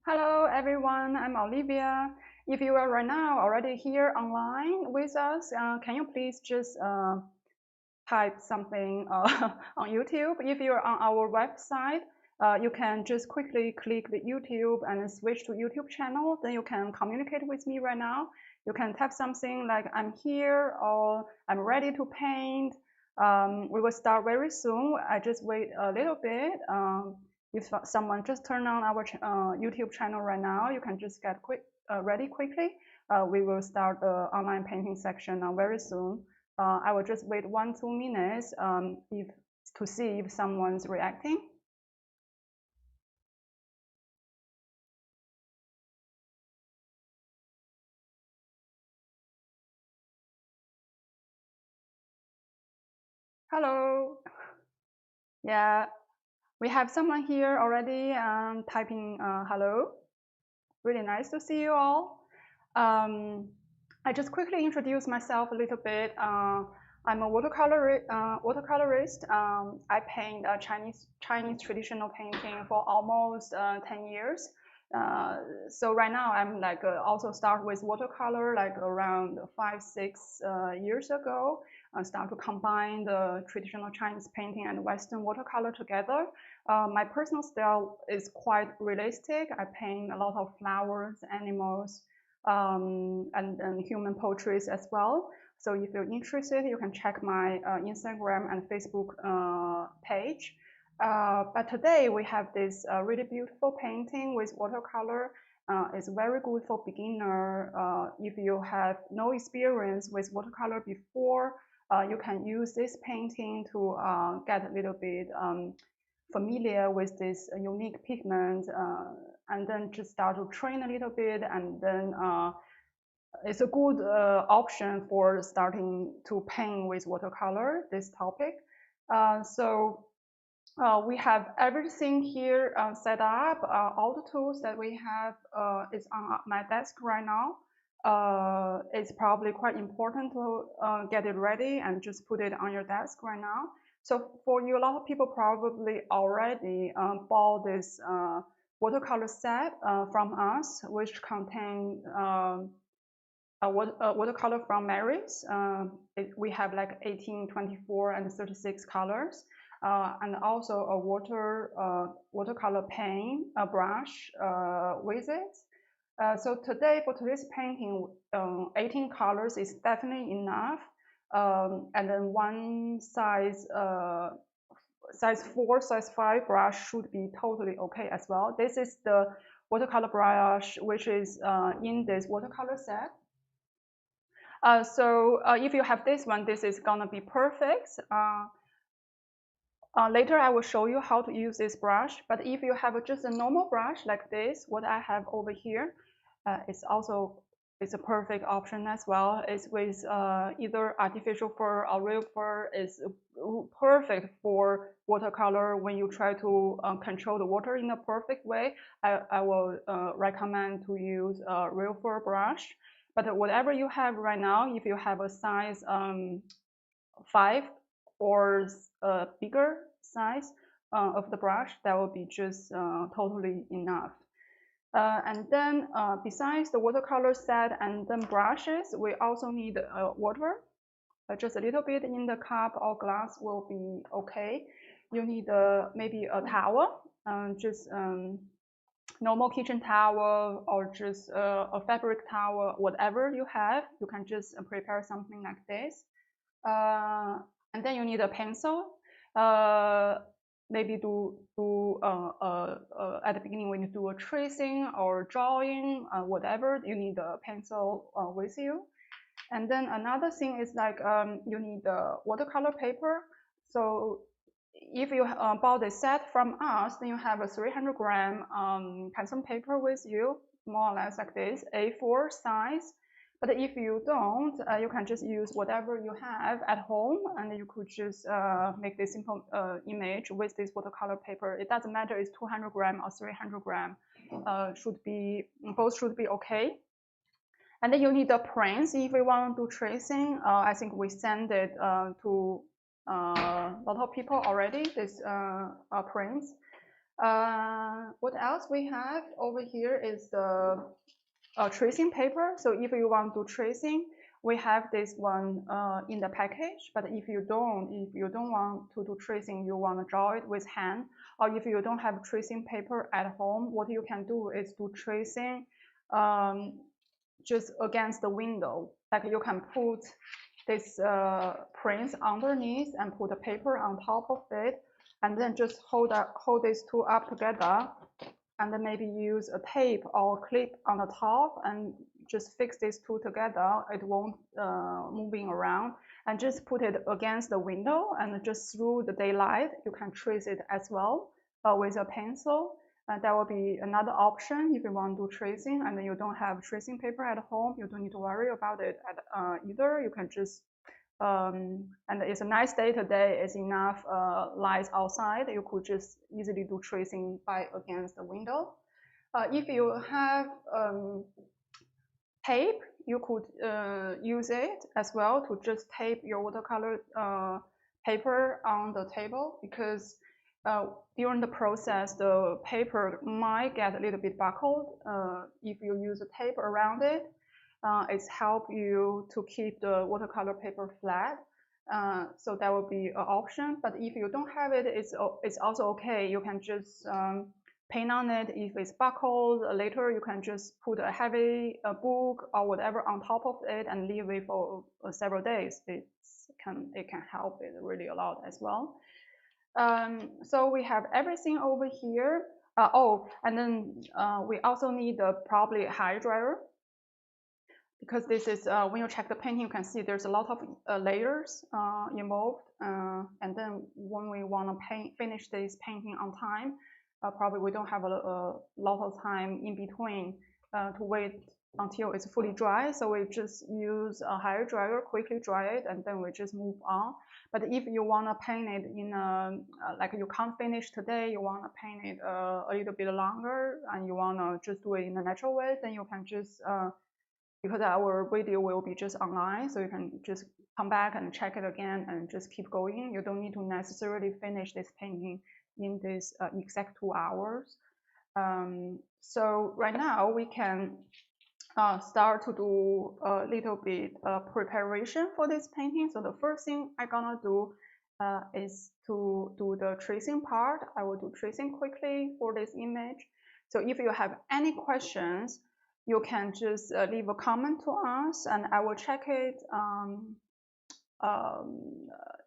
Hello everyone, I'm Olivia. If you are right now already here online with us, can you please just type something on YouTube? If you're on our website, you can just quickly click the YouTube and switch to YouTube channel. Then you can communicate with me right now. You can type something like I'm here or I'm ready to paint. We will start very soon. I just wait a little bit. If someone just turn on our YouTube channel right now, you can just get ready quickly. We will start the online painting section very soon. I will just wait 1-2 minutes to see if someone's reacting. Hello. Yeah, we have someone here already typing hello. Really nice to see you all. I just quickly introduce myself a little bit. I'm a watercolorist. I paint Chinese traditional painting for almost 10 years. So right now I'm like also start with watercolor like around 5-6 years ago. I start to combine the traditional Chinese painting and Western watercolor together. My personal style is quite realistic. I paint a lot of flowers, animals, and human portraits as well. So if you're interested, you can check my Instagram and Facebook page. But today we have this really beautiful painting with watercolor. It's very good for beginner. If you have no experience with watercolor before, you can use this painting to get a little bit familiar with this unique pigment, and then just start to train a little bit, and then it's a good option for starting to paint with watercolor, this topic. We have everything here set up. All the tools that we have is on my desk right now. It's probably quite important to get it ready and just put it on your desk right now. So for you, a lot of people probably already bought this watercolor set from us, which contain watercolor from Mary's. We have like 18, 24, and 36 colors. And also a watercolor pen, a brush with it. So today, for today's painting, 18 colors is definitely enough. And then one size 4, size 5 brush should be totally okay as well. This is the watercolor brush, which is in this watercolor set. So if you have this one, this is gonna be perfect. Later, I will show you how to use this brush. But if you have just a normal brush like this, what I have over here, it's a perfect option as well. It's with either artificial fur or real fur. It's perfect for watercolor when you try to control the water in a perfect way. I will recommend to use a real fur brush. But whatever you have right now, if you have a size 5 or a bigger size of the brush, that will be just totally enough. And then besides the watercolor set and then brushes, we also need water. Just a little bit in the cup or glass will be okay. You need maybe a towel, just normal kitchen towel or just a fabric towel, whatever you have. You can just prepare something like this. And then you need a pencil. Maybe at the beginning when you do a tracing or drawing, whatever, you need a pencil with you. And then another thing is like you need the watercolor paper. So if you bought the set from us, then you have a 300-gram pencil paper with you, more or less like this, A4 size. But if you don't, you can just use whatever you have at home, and you could just make this simple image with this watercolor paper. It doesn't matter it's 200-gram or 300-gram. Both should be okay. And then you need the prints if you want to do tracing. I think we send it to a lot of people already, this prints. What else we have over here is the tracing paper. So if you want to do tracing, we have this one in the package. But if you don't want to do tracing, you want to draw it with hand, or if you don't have tracing paper at home, what you can do is do tracing just against the window. Like you can put this prints underneath and put the paper on top of it, and then just hold these two up together, and then maybe use a tape or clip on the top and just fix these two together. It won't moving around, and just put it against the window, and just through the daylight you can trace it as well with a pencil. That will be another option if you want to do tracing and you don't have tracing paper at home. You don't need to worry about it either. You can just and it's a nice day today. It's enough light outside. You could just easily do tracing by against the window. If you have tape, you could use it as well to just tape your watercolor paper on the table, because during the process, the paper might get a little bit buckled. If you use a tape around it, it's help you to keep the watercolor paper flat. So that would be an option. But if you don't have it, it's also okay. You can just paint on it. If it's buckled, later you can just put a heavy book or whatever on top of it and leave it for several days. It can help it really a lot as well. So we have everything over here. And then we also need probably a high dryer, because this is when you check the painting, you can see there's a lot of layers involved. And then when we want to finish this painting on time, probably we don't have a lot of time in between to wait until it's fully dry. So we just use a hair dryer, quickly dry it, and then we just move on. But if you want to paint it in like you can't finish today, you want to paint it a little bit longer, and you want to just do it in a natural way, then you can just because our video will be just online, so you can just come back and check it again and just keep going. You don't need to necessarily finish this painting in this exact 2 hours. So right now we can start to do a little bit preparation for this painting. So the first thing I'm gonna do is to do the tracing part. I will do tracing quickly for this image. So if you have any questions, you can just leave a comment to us, and I will check it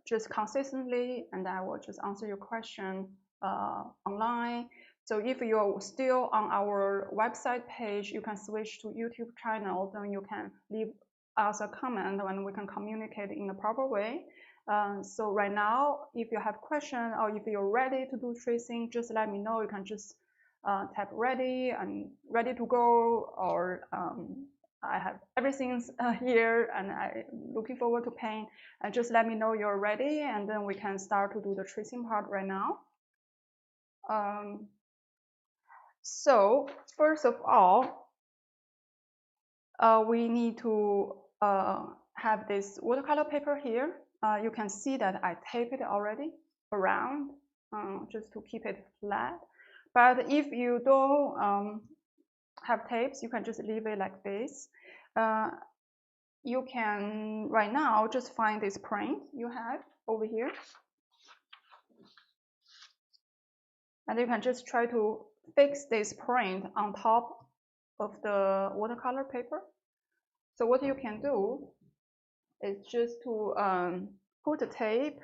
just consistently, and I will just answer your question online. So if you're still on our website page, you can switch to YouTube channel, then you can leave us a comment and we can communicate in the proper way. So right now, if you have questions or if you're ready to do tracing, just let me know. You can just tap ready and ready to go, or I have everything here and I'm looking forward to paint. And just let me know you're ready, and then we can start to do the tracing part right now. So first of all, we need to have this watercolor paper here. You can see that I taped it already around just to keep it flat. But if you don't have tapes, you can just leave it like this. You can right now just find this print you have over here, and you can just try to fix this print on top of the watercolor paper. So what you can do is just to put the tape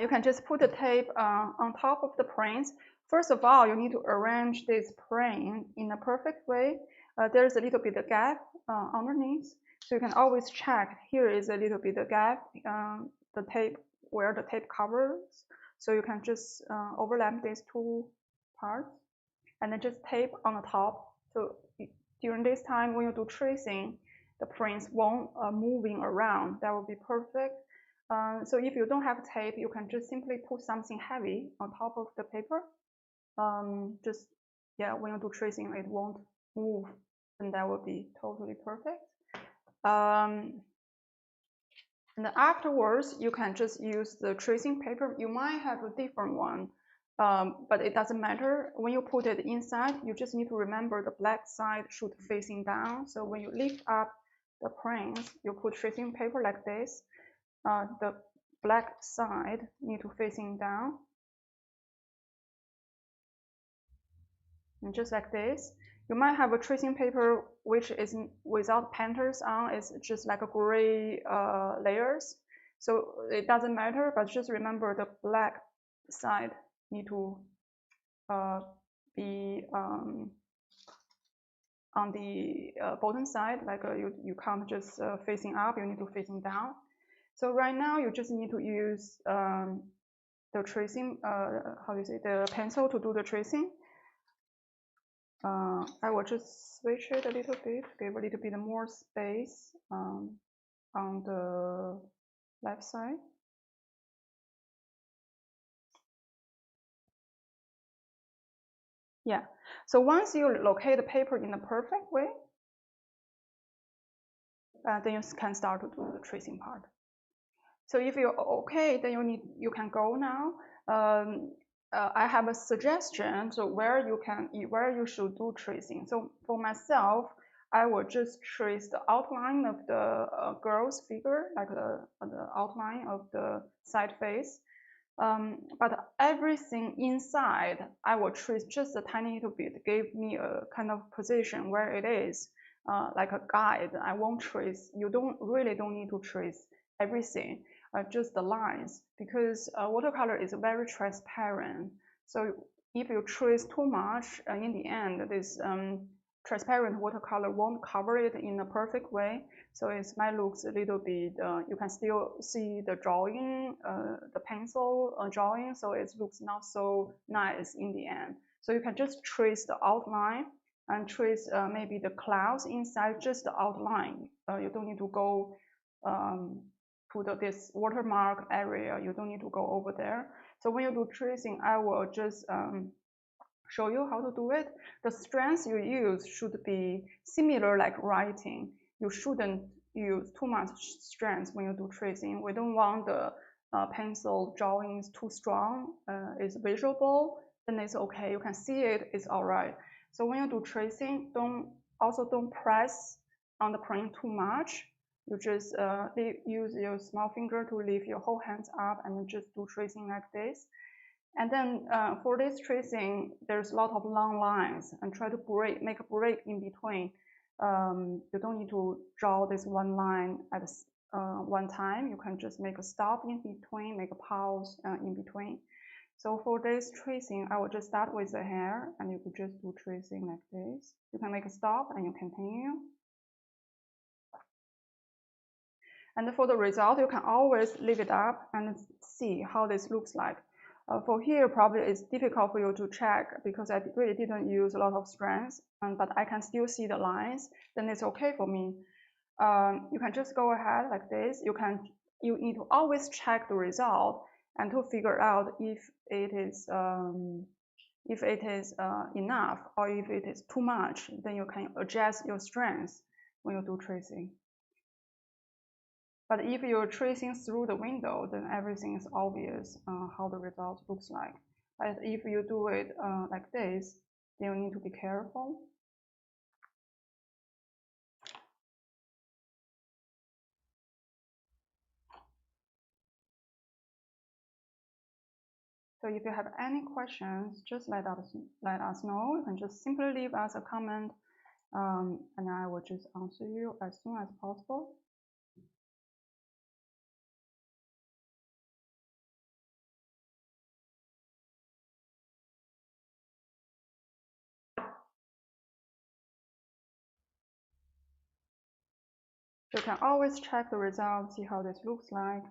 you can just put the tape on top of the prints. First of all, you need to arrange this print in a perfect way. There's a little bit of gap underneath, so you can always check. Here is a little bit of gap, the tape where the tape covers. So you can just overlap these two parts, and then just tape on the top. So during this time, when you do tracing, the prints won't moving around. That will be perfect. So if you don't have tape, you can just simply put something heavy on top of the paper. Just when you do tracing, it won't move, and that will be totally perfect. And then afterwards, you can just use the tracing paper. You might have a different one, but it doesn't matter. When you put it inside, you just need to remember the black side should facing down. So when you lift up the prints, you put tracing paper like this. The black side need to facing down. And just like this. You might have a tracing paper which is without painters on, it's just like a gray layers. So it doesn't matter, but just remember the black side need to be on the bottom side, like you can't just facing up, you need to facing down. So right now you just need to use the tracing, how do you say, the pencil to do the tracing. I will just switch it a little bit, give a little bit more space on the left side. Yeah, so once you locate the paper in the perfect way, then you can start to do the tracing part. So if you're okay, then you can go now. I have a suggestion, so where you should do tracing. So for myself, I will just trace the outline of the girl's figure, like the outline of the side face. But everything inside, I will trace just a tiny little bit, give me a kind of position where it is, like a guide. I won't trace. You really don't need to trace everything, just the lines, because watercolor is very transparent. So if you trace too much, in the end, this transparent watercolor won't cover it in a perfect way. So it might look a little bit, you can still see the drawing, the pencil drawing, so it looks not so nice in the end. So you can just trace the outline and trace maybe the clouds inside, just the outline. You don't need to go to this watermark area. You don't need to go over there. So when you do tracing, I will just show you how to do it. The strengths you use should be similar like writing. You shouldn't use too much strength when you do tracing. We don't want the pencil drawings too strong. It's visual, then it's okay. You can see it, it's all right. So when you do tracing, don't press on the print too much. You just use your small finger to lift your whole hands up and just do tracing like this. And then for this tracing, there's a lot of long lines, and try to make a break in between. You don't need to draw this one line at one time. You can just make a stop in between, make a pause in between. So for this tracing, I will just start with the hair, and you could just do tracing like this. You can make a stop and you continue. And for the result, you can always leave it up and see how this looks like. For here, probably it's difficult for you to check because I really didn't use a lot of strength, but I can still see the lines, then it's okay for me. You can just go ahead like this. You need to always check the result and to figure out if it is enough or if it is too much, then you can adjust your strength when you do tracing. But if you're tracing through the window, then everything is obvious how the result looks like. But if you do it like this, then you need to be careful. So if you have any questions, just let us know. You can just simply leave us a comment, and I will just answer you as soon as possible. You can always check the results, see how this looks like.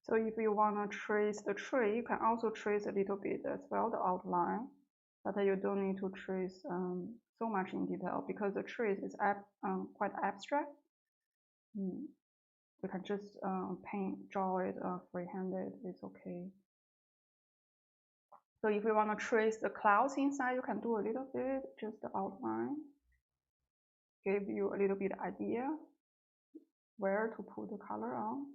So if you want to trace the tree, you can also trace a little bit as well, the outline, but you don't need to trace so much in detail because the tree is quite abstract. you can just draw it free-handed. It's okay. So if you want to trace the clouds inside, you can do a little bit, just the outline. Give you a little bit idea where to put the color on.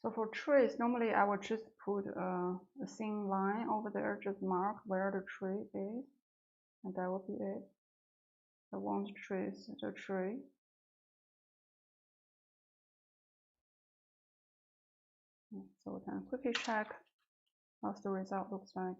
So for trees, normally I would just put a thin line over there, just mark where the tree is, and that will be it. I won't trace the tree. So we can quickly check what the result looks like.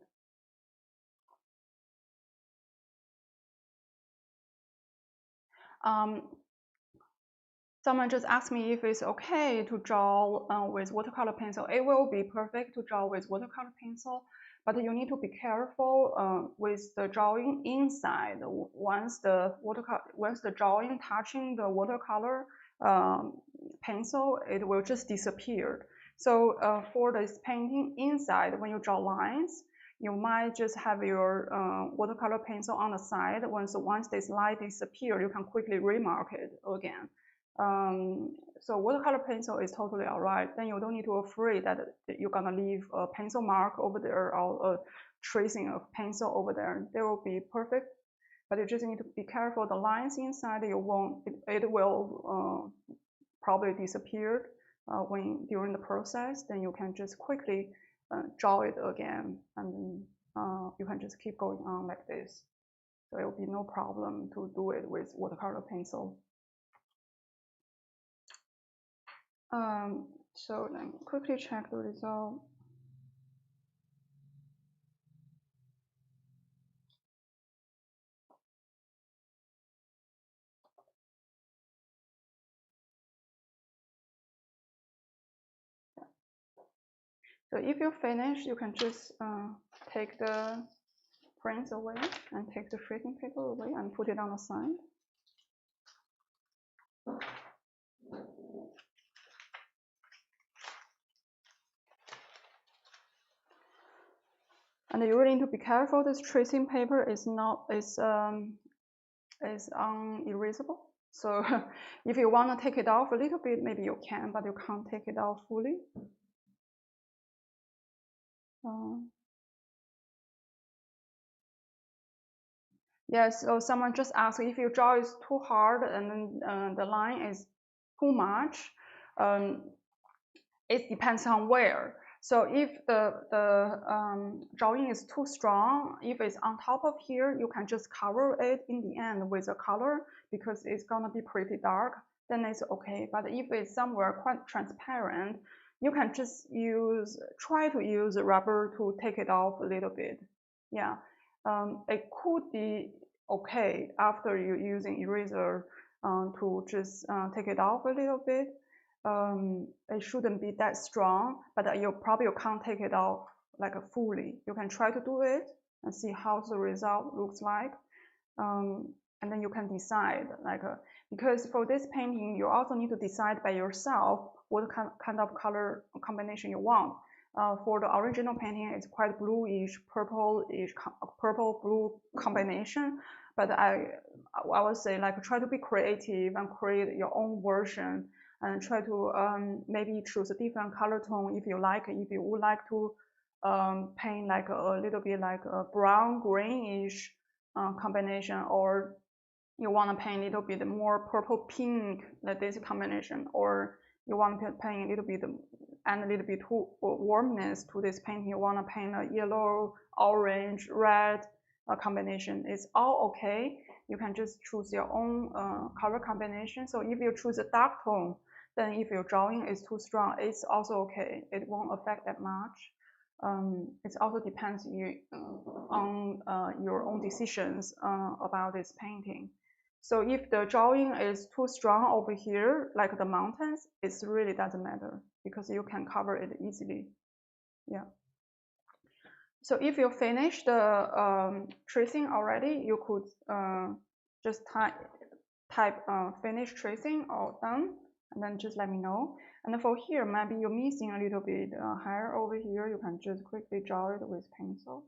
Someone just asked me if it's okay to draw with watercolor pencil. It will be perfect to draw with watercolor pencil, but you need to be careful with the drawing inside. Once the drawing touching the watercolor pencil, it will just disappear. So for this painting inside, when you draw lines, you might just have your watercolor pencil on the side. Once this line disappears, you can quickly remark it again. So watercolor pencil is totally all right. Then you don't need to be afraid that you're gonna leave a pencil mark over there or a tracing of pencil over there. They will be perfect, but you just need to be careful. The lines inside, it will probably disappear during the process. Then you can just quickly draw it again, and you can just keep going on like this. So it will be no problem to do it with watercolor pencil. So let me quickly check the result. So if you finish, you can just take the prints away and take the tracing paper away and put it on the side. And you really need to be careful. This tracing paper is unerasable. So if you want to take it off a little bit, maybe you can, but you can't take it off fully. Yes, so someone just asked if your draw is too hard and then the line is too much. It depends on where. So if the drawing is too strong, if it's on top of here, you can just cover it in the end with a color because it's gonna be pretty dark, then it's okay. But if it's somewhere quite transparent, you can just try to use rubber to take it off a little bit. Yeah, it could be okay after you're using eraser to just take it off a little bit. It shouldn't be that strong, but you probably can't take it off like fully. You can try to do it and see how the result looks like, and then you can decide because for this painting you also need to decide by yourself what kind of color combination you want. For the original painting, it's quite bluish, purple-ish, purple-blue combination. But I would say try to be creative and create your own version, and try to maybe choose a different color tone if you like. If you would like to paint a little bit like a brown greenish combination, or you want to paint a little bit more purple pink, like this combination, or you want to paint a little bit and a little bit warmness to this painting, you want to paint a yellow, orange, red combination. It's all okay. You can just choose your own color combination. So if you choose a dark tone, then if your drawing is too strong, it's also okay. It won't affect that much. It also depends on your own decisions about this painting. So if the drawing is too strong over here, like the mountains, it really doesn't matter because you can cover it easily. Yeah. So if you finish the tracing already, you could just type finish tracing or done, and then just let me know. And for here, maybe you're missing a little bit higher over here. You can just quickly draw it with pencil.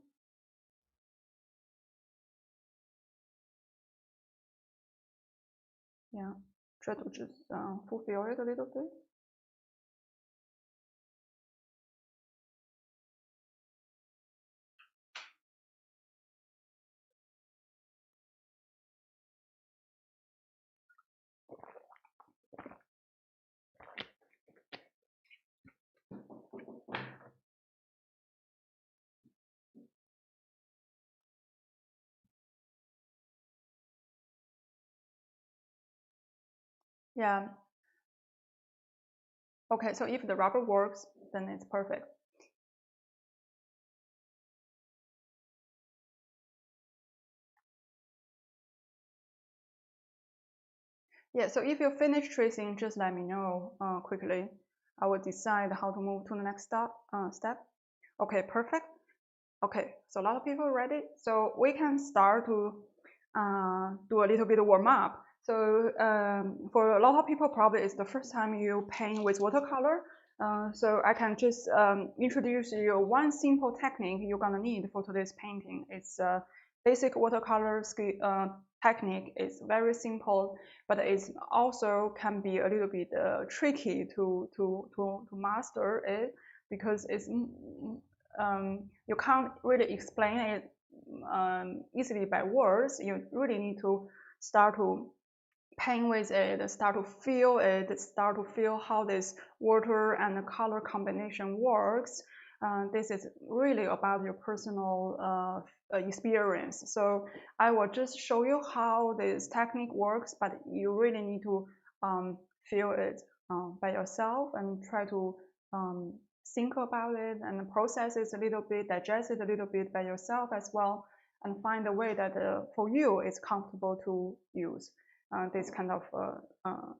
Yeah, try to just fulfill it a little bit. Yeah. Okay, so if the rubber works, then it's perfect. Yeah, so if you finish tracing, just let me know quickly. I will decide how to move to the next step. Okay, perfect. Okay, so a lot of people ready. So we can start to do a little bit of warm up. So for a lot of people, probably it's the first time you paint with watercolor. So I can just introduce you one simple technique you're gonna need for today's painting. It's basic watercolor technique. It's very simple, but it also can be a little bit tricky to master it because it's you can't really explain it easily by words. You really need to start to paint with it, start to feel it, start to feel how this water and the color combination works. This is really about your personal experience. So I will just show you how this technique works, but you really need to feel it by yourself and try to think about it and process it a little bit, digest it a little bit by yourself as well, and find a way that for you it's comfortable to use this kind of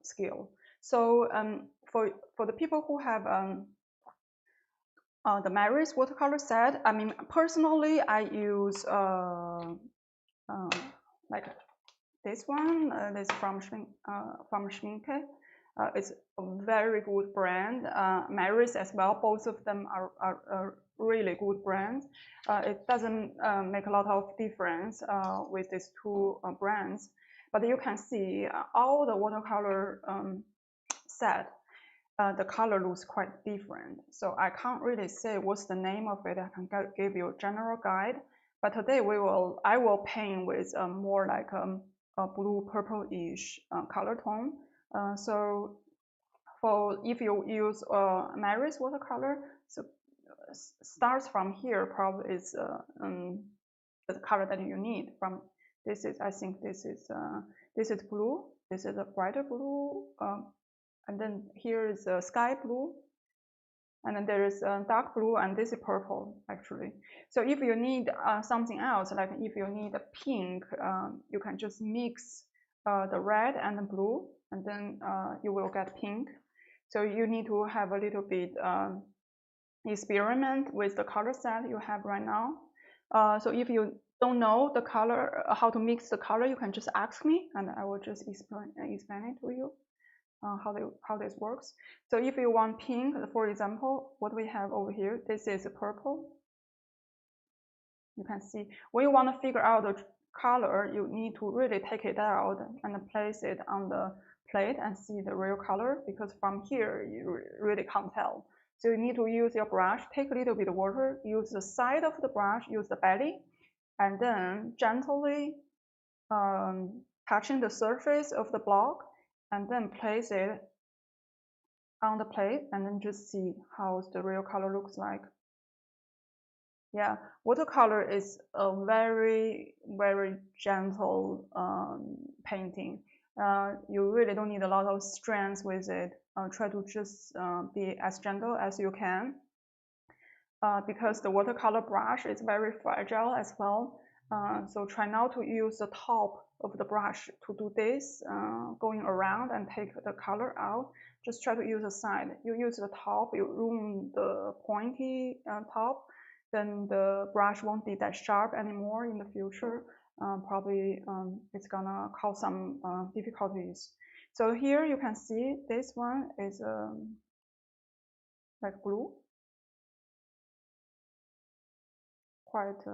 skill. So for the people who have the Mary's watercolor set, I mean, personally, I use like this one. This from Schminke. It's a very good brand. Mary's as well. Both of them are really good brands. It doesn't make a lot of difference with these two brands. But you can see all the watercolor set, the color looks quite different. So I can't really say what's the name of it. I can give you a general guide. But today I will paint with more like a blue purple-ish color tone. So for if you use Mary's watercolor, so starts from here probably is the color that you need. From this is, I think this is blue. This is a brighter blue, and then here is a sky blue, and then there is a dark blue, and this is purple actually. So if you need something else, like if you need a pink, you can just mix the red and the blue, and then you will get pink. So you need to have a little bit experiment with the color set you have right now. So if you don't know the color, how to mix the color, you can just ask me, and I will just explain it to you how this works. So if you want pink, for example, what we have over here, this is purple. You can see when you want to figure out the color, you need to really take it out and place it on the plate and see the real color, because from here you really can't tell. So you need to use your brush, take a little bit of water, use the side of the brush, use the belly, and then gently have touching the surface of the block and then place it on the plate and then just see how the real color looks like. Yeah, watercolor is a very, very gentle painting. You really don't need a lot of strength with it. Try to just be as gentle as you can. Because the watercolor brush is very fragile as well. So try not to use the top of the brush to do this, going around and take the color out. Just try to use the side. You use the top, you ruin the pointy top, then the brush won't be that sharp anymore in the future. Probably it's gonna cause some difficulties. So here you can see this one is like blue. Quite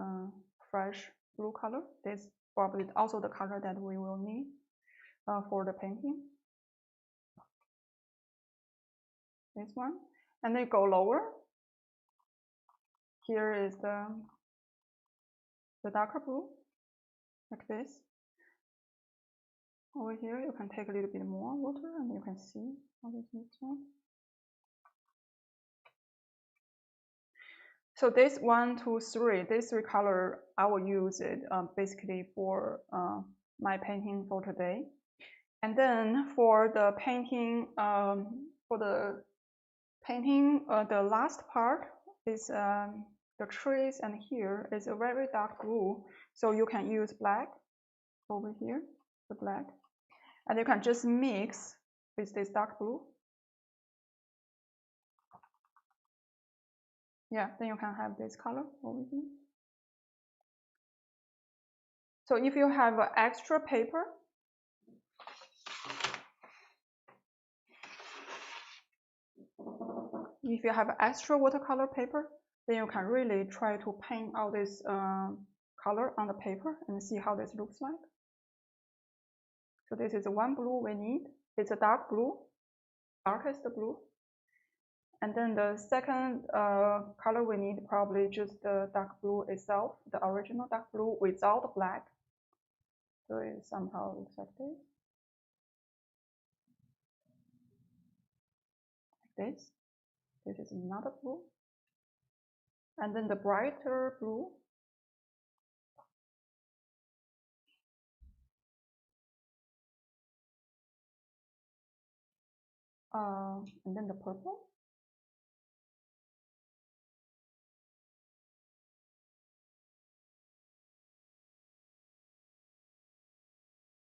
fresh blue color. This is probably also the color that we will need for the painting. This one, and then go lower. Here is the darker blue, like this. Over here, you can take a little bit more water, and you can see how this looks like. So this 1, 2, 3, these three color, I will use it basically for my painting for today. And then for the painting, the last part is the trees, and here is a very dark blue. So you can use black over here, the black, and you can just mix with this dark blue. Yeah, then you can have this color over here. So if you have extra paper, if you have extra watercolor paper, then you can really try to paint out this color on the paper and see how this looks like. So this is the one blue we need. It's a dark blue, darkest blue. And then the second color we need probably just the dark blue itself, the original dark blue without the black. So it somehow looks like this. Like this. This is another blue. And then the brighter blue. And then the purple.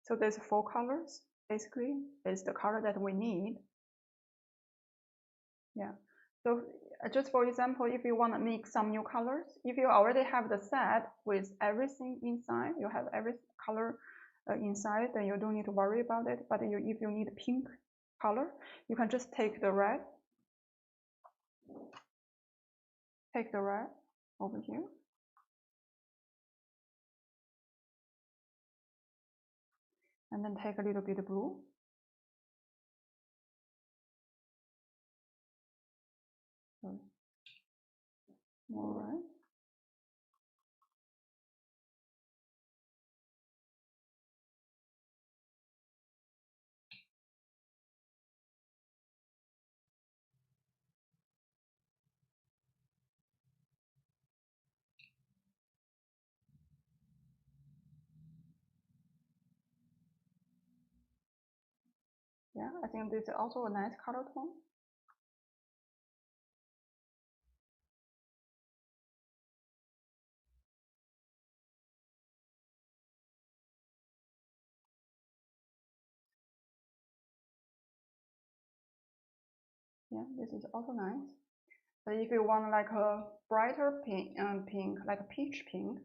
So there's 4 colors, basically, is the color that we need. Yeah. So just for example, if you want to mix some new colors, if you already have the set with everything inside, you have every color inside, then you don't need to worry about it. But if you need pink color, you can just take the red. Take the red over here. And then take a little bit of blue. All right. Yeah, I think this is also a nice color tone. Yeah, this is also nice. But if you want like a brighter pink, like a peach pink,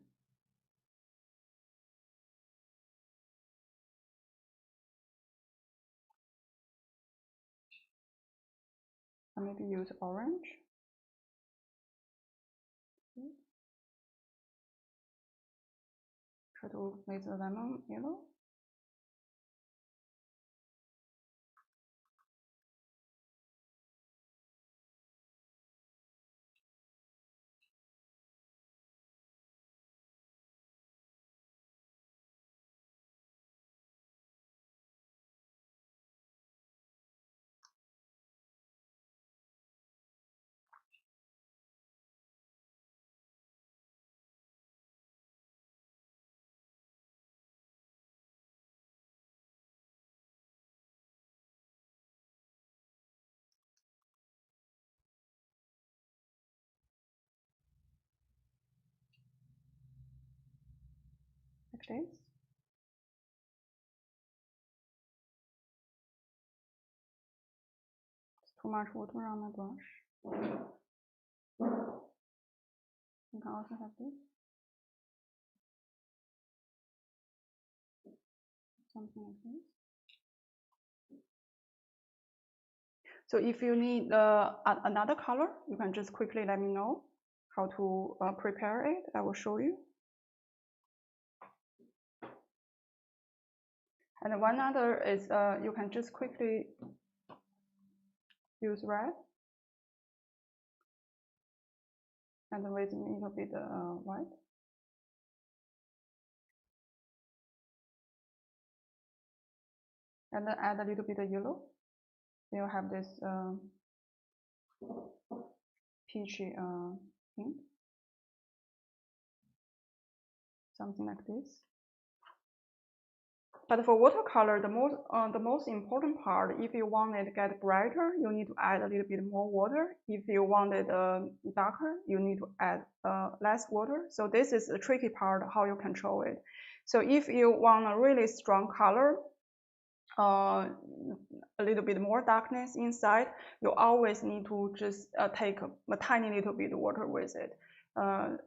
and maybe use orange. Try to make the lemon yellow. like this. Too much water on my brush. You can also have this. Something like this. So if you need another color, you can just quickly let me know how to prepare it. I will show you. And one other is you can just quickly use red and with a little bit white. And then add a little bit of yellow. Then you have this peachy pink, something like this. But for watercolor, the most important part, if you want it to get brighter, you need to add a little bit more water. If you want it darker, you need to add less water. So this is a tricky part, how you control it. So if you want a really strong color, a little bit more darkness inside, you always need to just take a tiny little bit of water with it.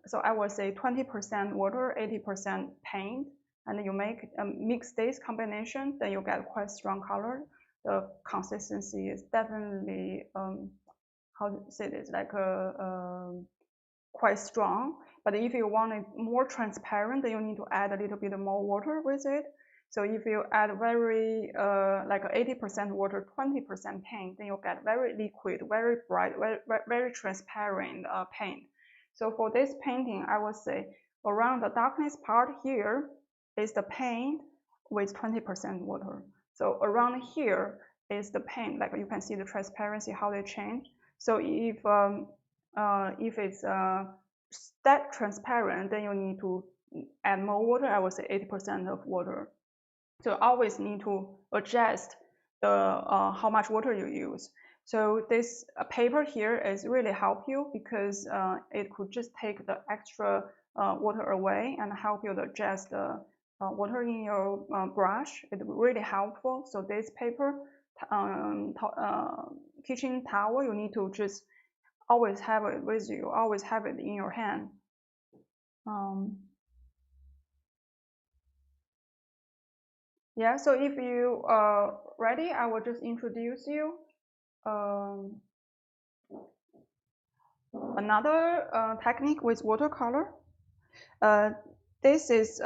So I would say 20% water, 80% paint, and you mix this combination, then you get quite strong color. The consistency is definitely how to say this, like quite strong. But if you want it more transparent, then you need to add a little bit more water with it. So if you add very like 80% water, 20% paint, then you get very liquid, very bright, very transparent paint. So for this painting, I would say around the darkness part here is the paint with 20% water. So around here is the paint, like you can see the transparency, how they change. So if it's that transparent, then you need to add more water. I would say 80% of water. So always need to adjust the how much water you use. So this paper here is really help you because it could just take the extra water away and help you to adjust the water in your brush. It's really helpful. So this paper, kitchen towel, you need to just always have it with you, always have it in your hand. Yeah, so if you are ready, I will just introduce you another technique with watercolor. This is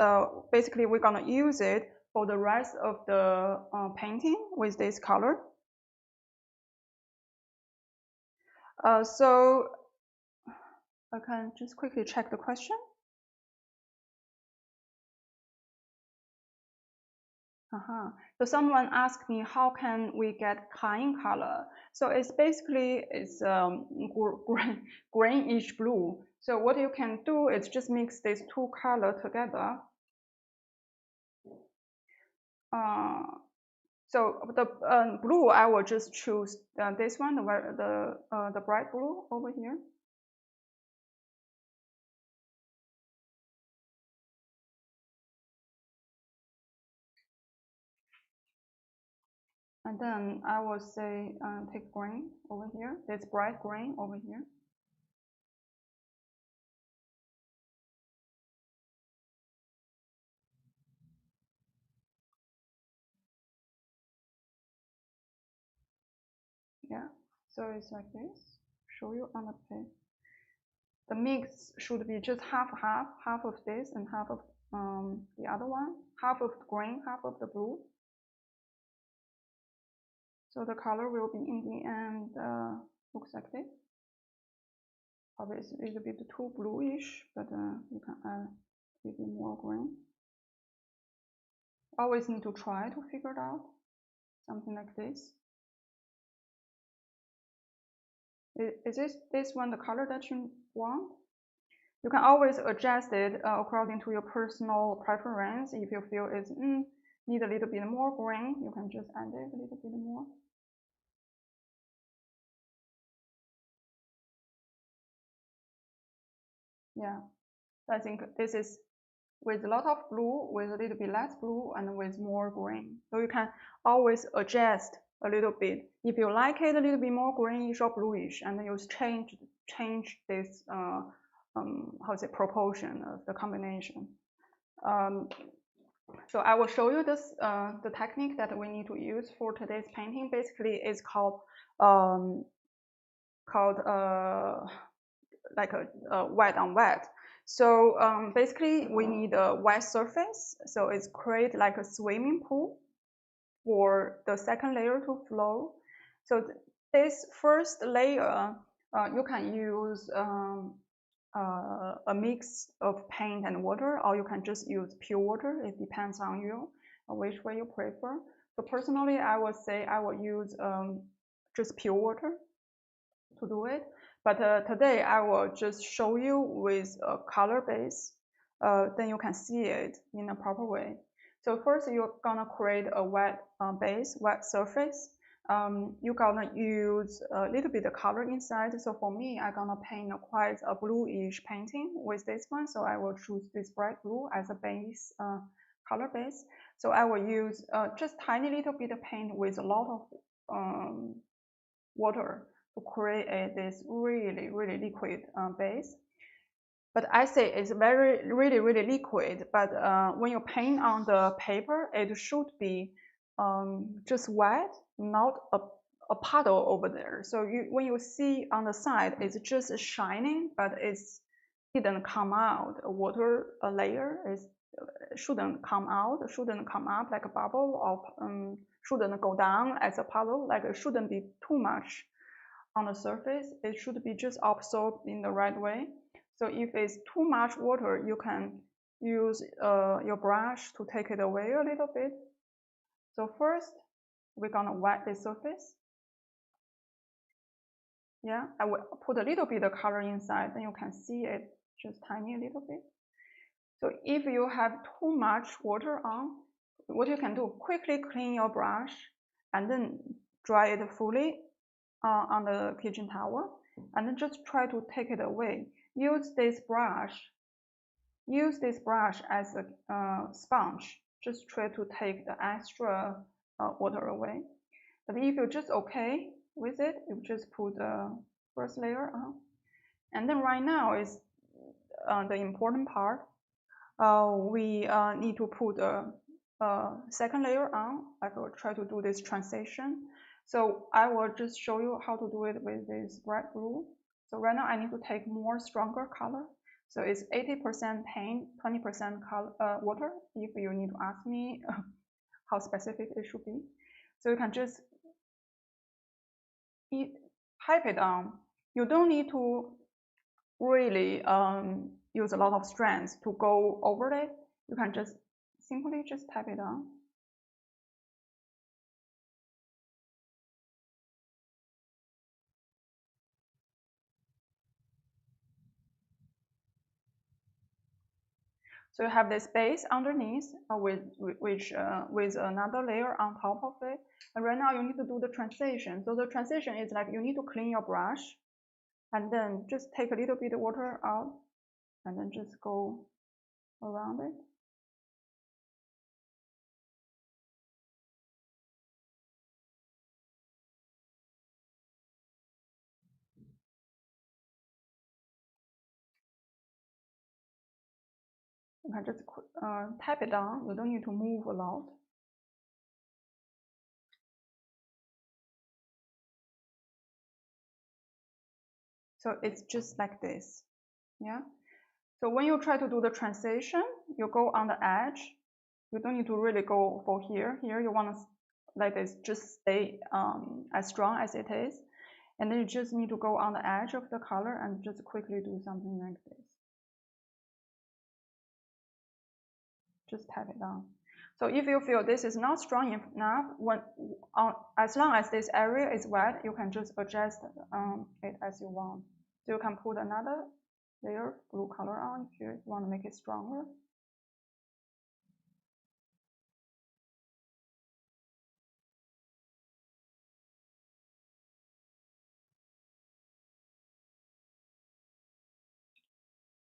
basically we're gonna use it for the rest of the painting with this color. So I can just quickly check the question. So someone asked me, how can we get cayenne color? So it's basically greenish blue. So what you can do is just mix these two colors together. So the blue, I will just choose this one, the bright blue over here. And then I will say take green over here, this bright green over here. Yeah, so it's like this. Show you on the page. The mix should be just half of this and half of the other one, half of the green, half of the blue. So the color will be in the end looks like this. Probably it's a little bit too bluish, but you can add a bit more green. Always need to try to figure it out. Something like this. Is this one the color that you want? You can always adjust it according to your personal preference. If you feel it need a little bit more green, you can just add it a little bit more. Yeah, I think this is with a lot of blue, with a little bit less blue, and with more green. So you can always adjust a little bit. If you like it a little bit more greenish or bluish, and you change this proportion of the combination. So I will show you this the technique that we need to use for today's painting. Basically, is called like a wet on wet. So basically, we need a wet surface. So it's create like a swimming pool for the second layer to flow. So this first layer, you can use a mix of paint and water, or you can just use pure water. It depends on you, which way you prefer. So personally, I would say I will use just pure water to do it. But today I will just show you with a color base. Then you can see it in a proper way. So first you're gonna create a wet base, wet surface. You're gonna use a little bit of color inside. So for me, I'm gonna paint quite a bluish painting with this one. So I will choose this bright blue as a base, color base. So I will use just tiny little bit of paint with a lot of water to create this really liquid base. But I say it's really liquid. But when you paint on the paper, it should be just wet, not a puddle over there. So when you see on the side, it's just shining, but it's didn't come out. A water layer shouldn't come out, shouldn't come up like a bubble, or shouldn't go down as a puddle. Like it shouldn't be too much on the surface. It should be just absorbed in the right way. So if it's too much water, you can use your brush to take it away a little bit. So first, we're gonna wet the surface. Yeah, I will put a little bit of color inside, then you can see it just tiny a little bit. So if you have too much water on, what you can do, quickly clean your brush and then dry it fully on the kitchen towel, and then just try to take it away. Use this brush as a sponge. Just try to take the extra water away. But if you're just okay with it, you just put the first layer on. And then right now is the important part. We need to put a second layer on. I will try to do this transition. So I will just show you how to do it with this bright blue. So right now I need to take more stronger color. So it's 80% paint, 20% water, if you need to ask me how specific it should be. So you can just type it on. You don't need to really use a lot of strength to go over it. You can just simply just type it on. So you have this base underneath with another layer on top of it. And right now you need to do the transition. So the transition is like you need to clean your brush and then just take a little bit of water out and then just go around it. You can just tap it down. You don't need to move a lot. So it's just like this, yeah. So when you try to do the transition, you go on the edge. You don't need to really go for here. Here you want to let this just stay as strong as it is. And then you just need to go on the edge of the color and just quickly do something like this. Just tap it down. So if you feel this is not strong enough, as long as this area is wet, you can just adjust it as you want. So you can put another layer blue color on if you want to make it stronger.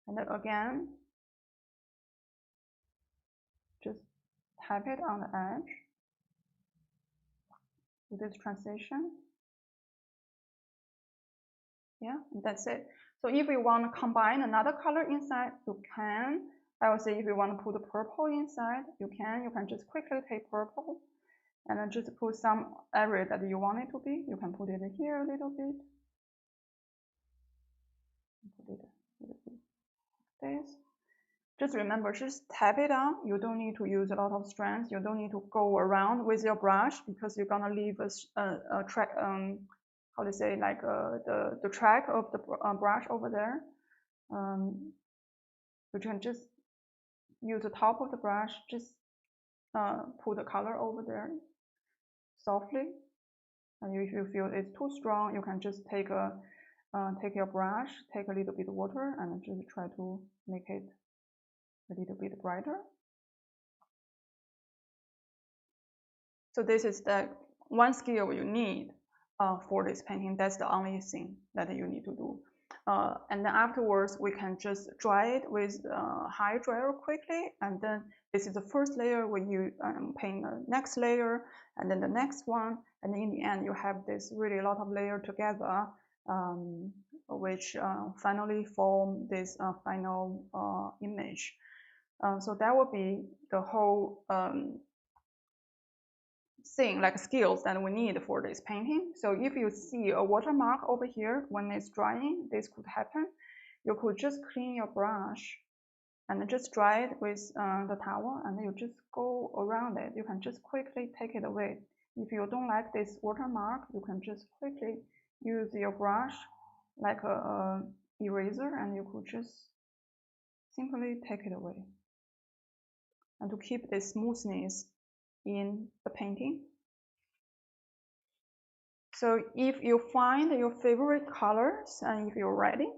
And then again, tap it on the edge. Do this transition. Yeah, that's it. So if you want to combine another color inside, you can. I would say if you want to put the purple inside, you can. You can just quickly take purple and then just put some area that you want it to be. You can put it here a little bit. Put it a little bit like this. Just remember, just tap it on. You don't need to use a lot of strength. You don't need to go around with your brush because you're gonna leave a track. How to say, like the track of the brush over there. You can just use the top of the brush, just put the color over there softly. And if you feel it's too strong, you can just take your brush, take a little bit of water, and just try to make it a little bit brighter. So this is the one skill you need for this painting. That's the only thing that you need to do. And then afterwards, we can just dry it with high dryer quickly. And then this is the first layer when you paint the next layer, and then the next one. And in the end, you have this really a lot of layer together, which finally form this final image. So that would be the whole thing, like skills that we need for this painting. So if you see a watermark over here when it's drying, this could happen. You could just clean your brush and just dry it with the towel, and you just go around it. You can just quickly take it away. If you don't like this watermark, you can just quickly use your brush like a eraser, and you could just simply take it away. And to keep the smoothness in the painting. So if you find your favorite colors and if you're ready,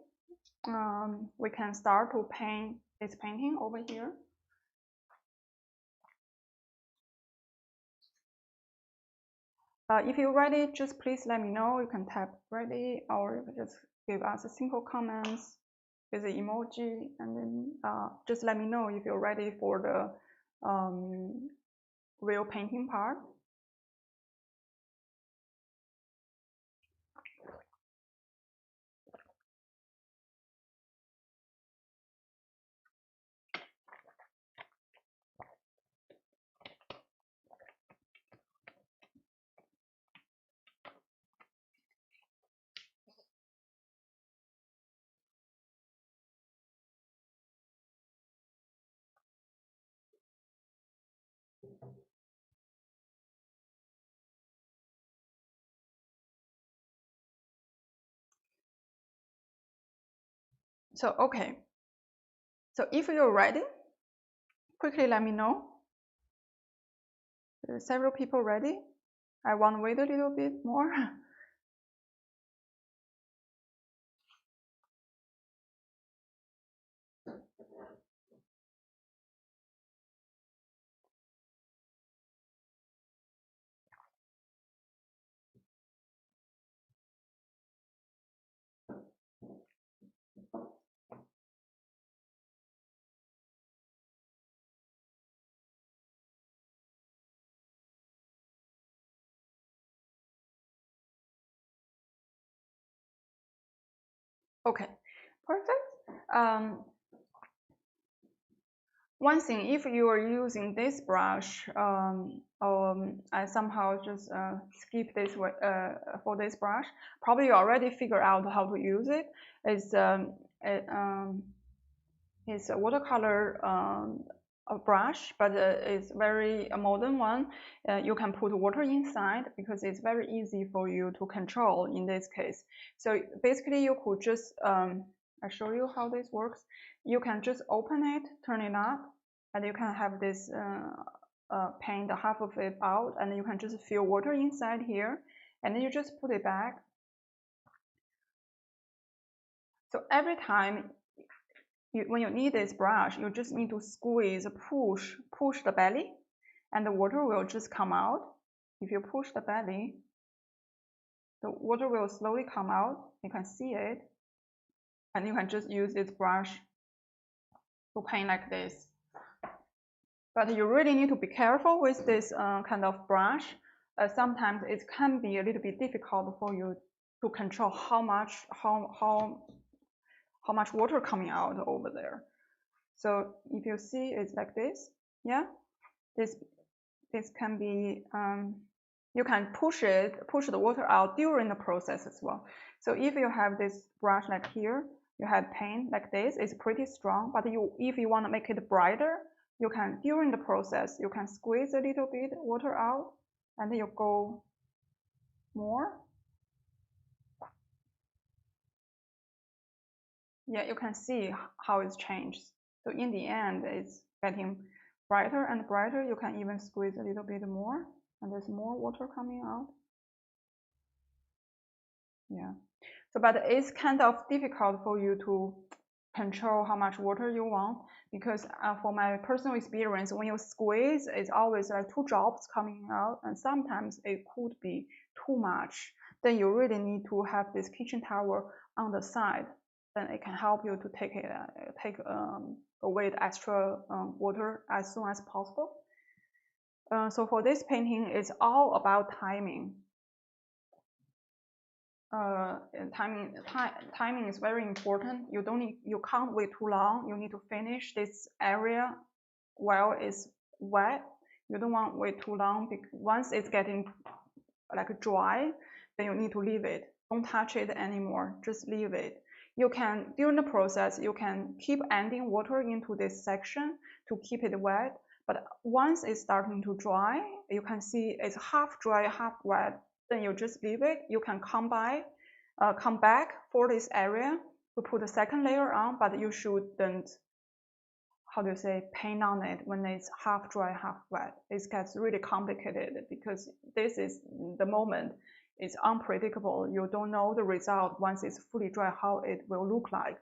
we can start to paint this painting over here. If you're ready, just please let me know. You can tap ready, or just give us a simple comments with the emoji, and then just let me know if you're ready for the real painting part. So, okay. So if you're ready, quickly let me know. There are several people ready. I want to wait a little bit more. Okay, perfect. One thing, if you are using this brush, I somehow just skip this for this brush. Probably you already figured out how to use it. It's a watercolor brush, but it's very modern one. You can put water inside because it's very easy for you to control in this case. So basically, you could just I'll show you how this works. You can just open it, turn it up, and you can have this paint half of it out, and you can just fill water inside here, and then you just put it back. So every time when you need this brush, you just need to squeeze, push the belly, and the water will just come out. If you push the belly, the water will slowly come out. You can see it, and you can just use this brush to paint like this. But you really need to be careful with this kind of brush. Sometimes it can be a little bit difficult for you to control how much water coming out over there. So if you see it's like this, yeah, this can be you can push the water out during the process as well. So if you have this brush like here, you have paint like this, it's pretty strong, but if you want to make it brighter, you can, during the process, you can squeeze a little bit water out, and then you go more. Yeah, you can see how it's changed. So in the end, it's getting brighter and brighter. You can even squeeze a little bit more, and there's more water coming out. Yeah. So, but it's kind of difficult for you to control how much water you want, because for my personal experience, when you squeeze, it's always like 2 drops coming out, and sometimes it could be too much. Then you really need to have this kitchen towel on the side. Then it can help you to take away the extra water as soon as possible. So for this painting, it's all about timing. Timing is very important. You can't wait too long. You need to finish this area while it's wet. You don't want to wait too long, because once it's getting like dry, then you need to leave it. Don't touch it anymore. Just leave it. You can, during the process, you can keep adding water into this section to keep it wet. But once it's starting to dry, you can see it's half dry, half wet. Then you just leave it. You can come back for this area to put a second layer on, but you shouldn't, how do you say, paint on it when it's half dry, half wet. It gets really complicated, because this is the moment. It's unpredictable. You don't know the result once it's fully dry, how it will look like.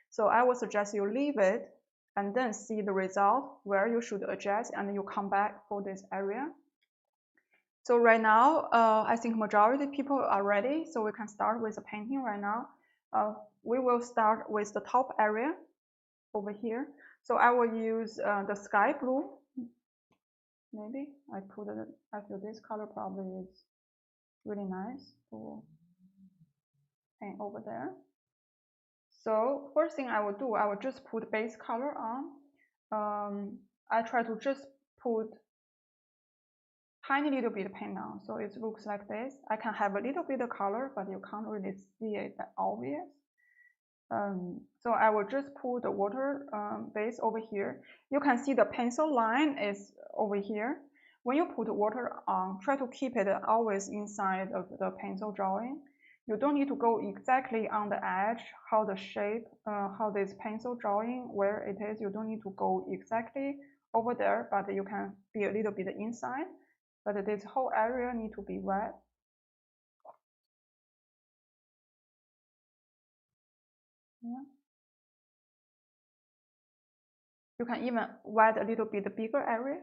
So I would suggest you leave it and then see the result where you should adjust, and then you come back for this area. So right now, I think majority of people are ready, so we can start with the painting right now. We will start with the top area over here. So I will use the sky blue. Maybe I feel this color probably is really nice to paint over there. So first thing I will do, I will just put base color on. I try to just put tiny little bit of paint on, so it looks like this. I can have a little bit of color, but you can't really see it that obvious. So I will just put the water base over here. You can see the pencil line is over here. When you put water on, try to keep it always inside of the pencil drawing. You don't need to go exactly on the edge, how the shape, how this pencil drawing, where it is. You don't need to go exactly over there, but you can be a little bit inside. But this whole area need to be wet. Yeah. You can even wet a little bit bigger area.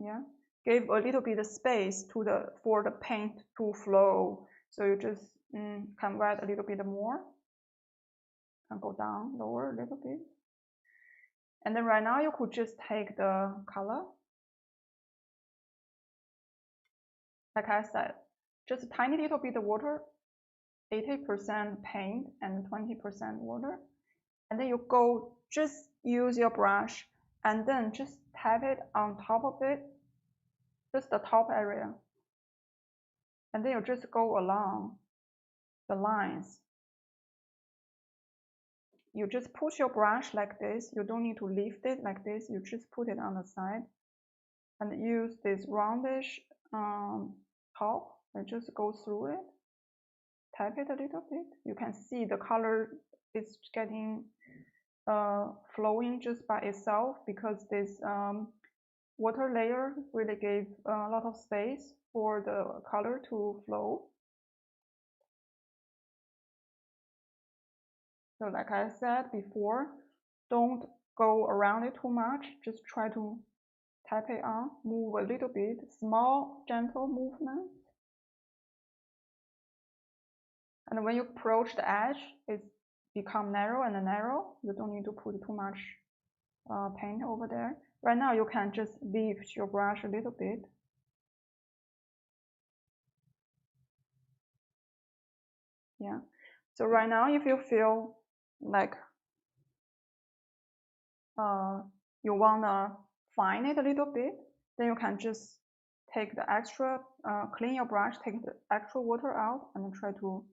Yeah. Give a little bit of space for the paint to flow. So you just can wet a little bit more. Can go down lower a little bit. And then right now you could just take the color. Like I said, just a tiny little bit of water, 80% paint and 20% water. And then you go, just use your brush and then just tap it on top of it, just the top area. And then you just go along the lines. You just push your brush like this. You don't need to lift it like this. You just put it on the side and use this roundish top and just go through it. Tap it a little bit. You can see the color is getting flowing just by itself, because this water layer really gave a lot of space for the color to flow. So like I said before, don't go around it too much. Just try to tap it on, move a little bit, small, gentle movements. And when you approach the edge, it becomes narrow and narrow. You don't need to put too much paint over there. right now you can just lift your brush a little bit. Yeah. So right now, if you feel like you wanna fine it a little bit, then you can just take the extra, clean your brush, take the extra water out, and try to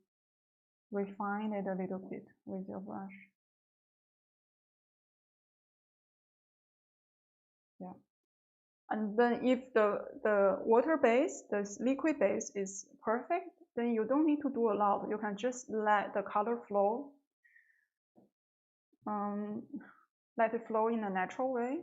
refine it a little bit with your brush. Yeah. And then if the water base, the liquid base is perfect, then you don't need to do a lot. You can just let the color flow. Let it flow in a natural way.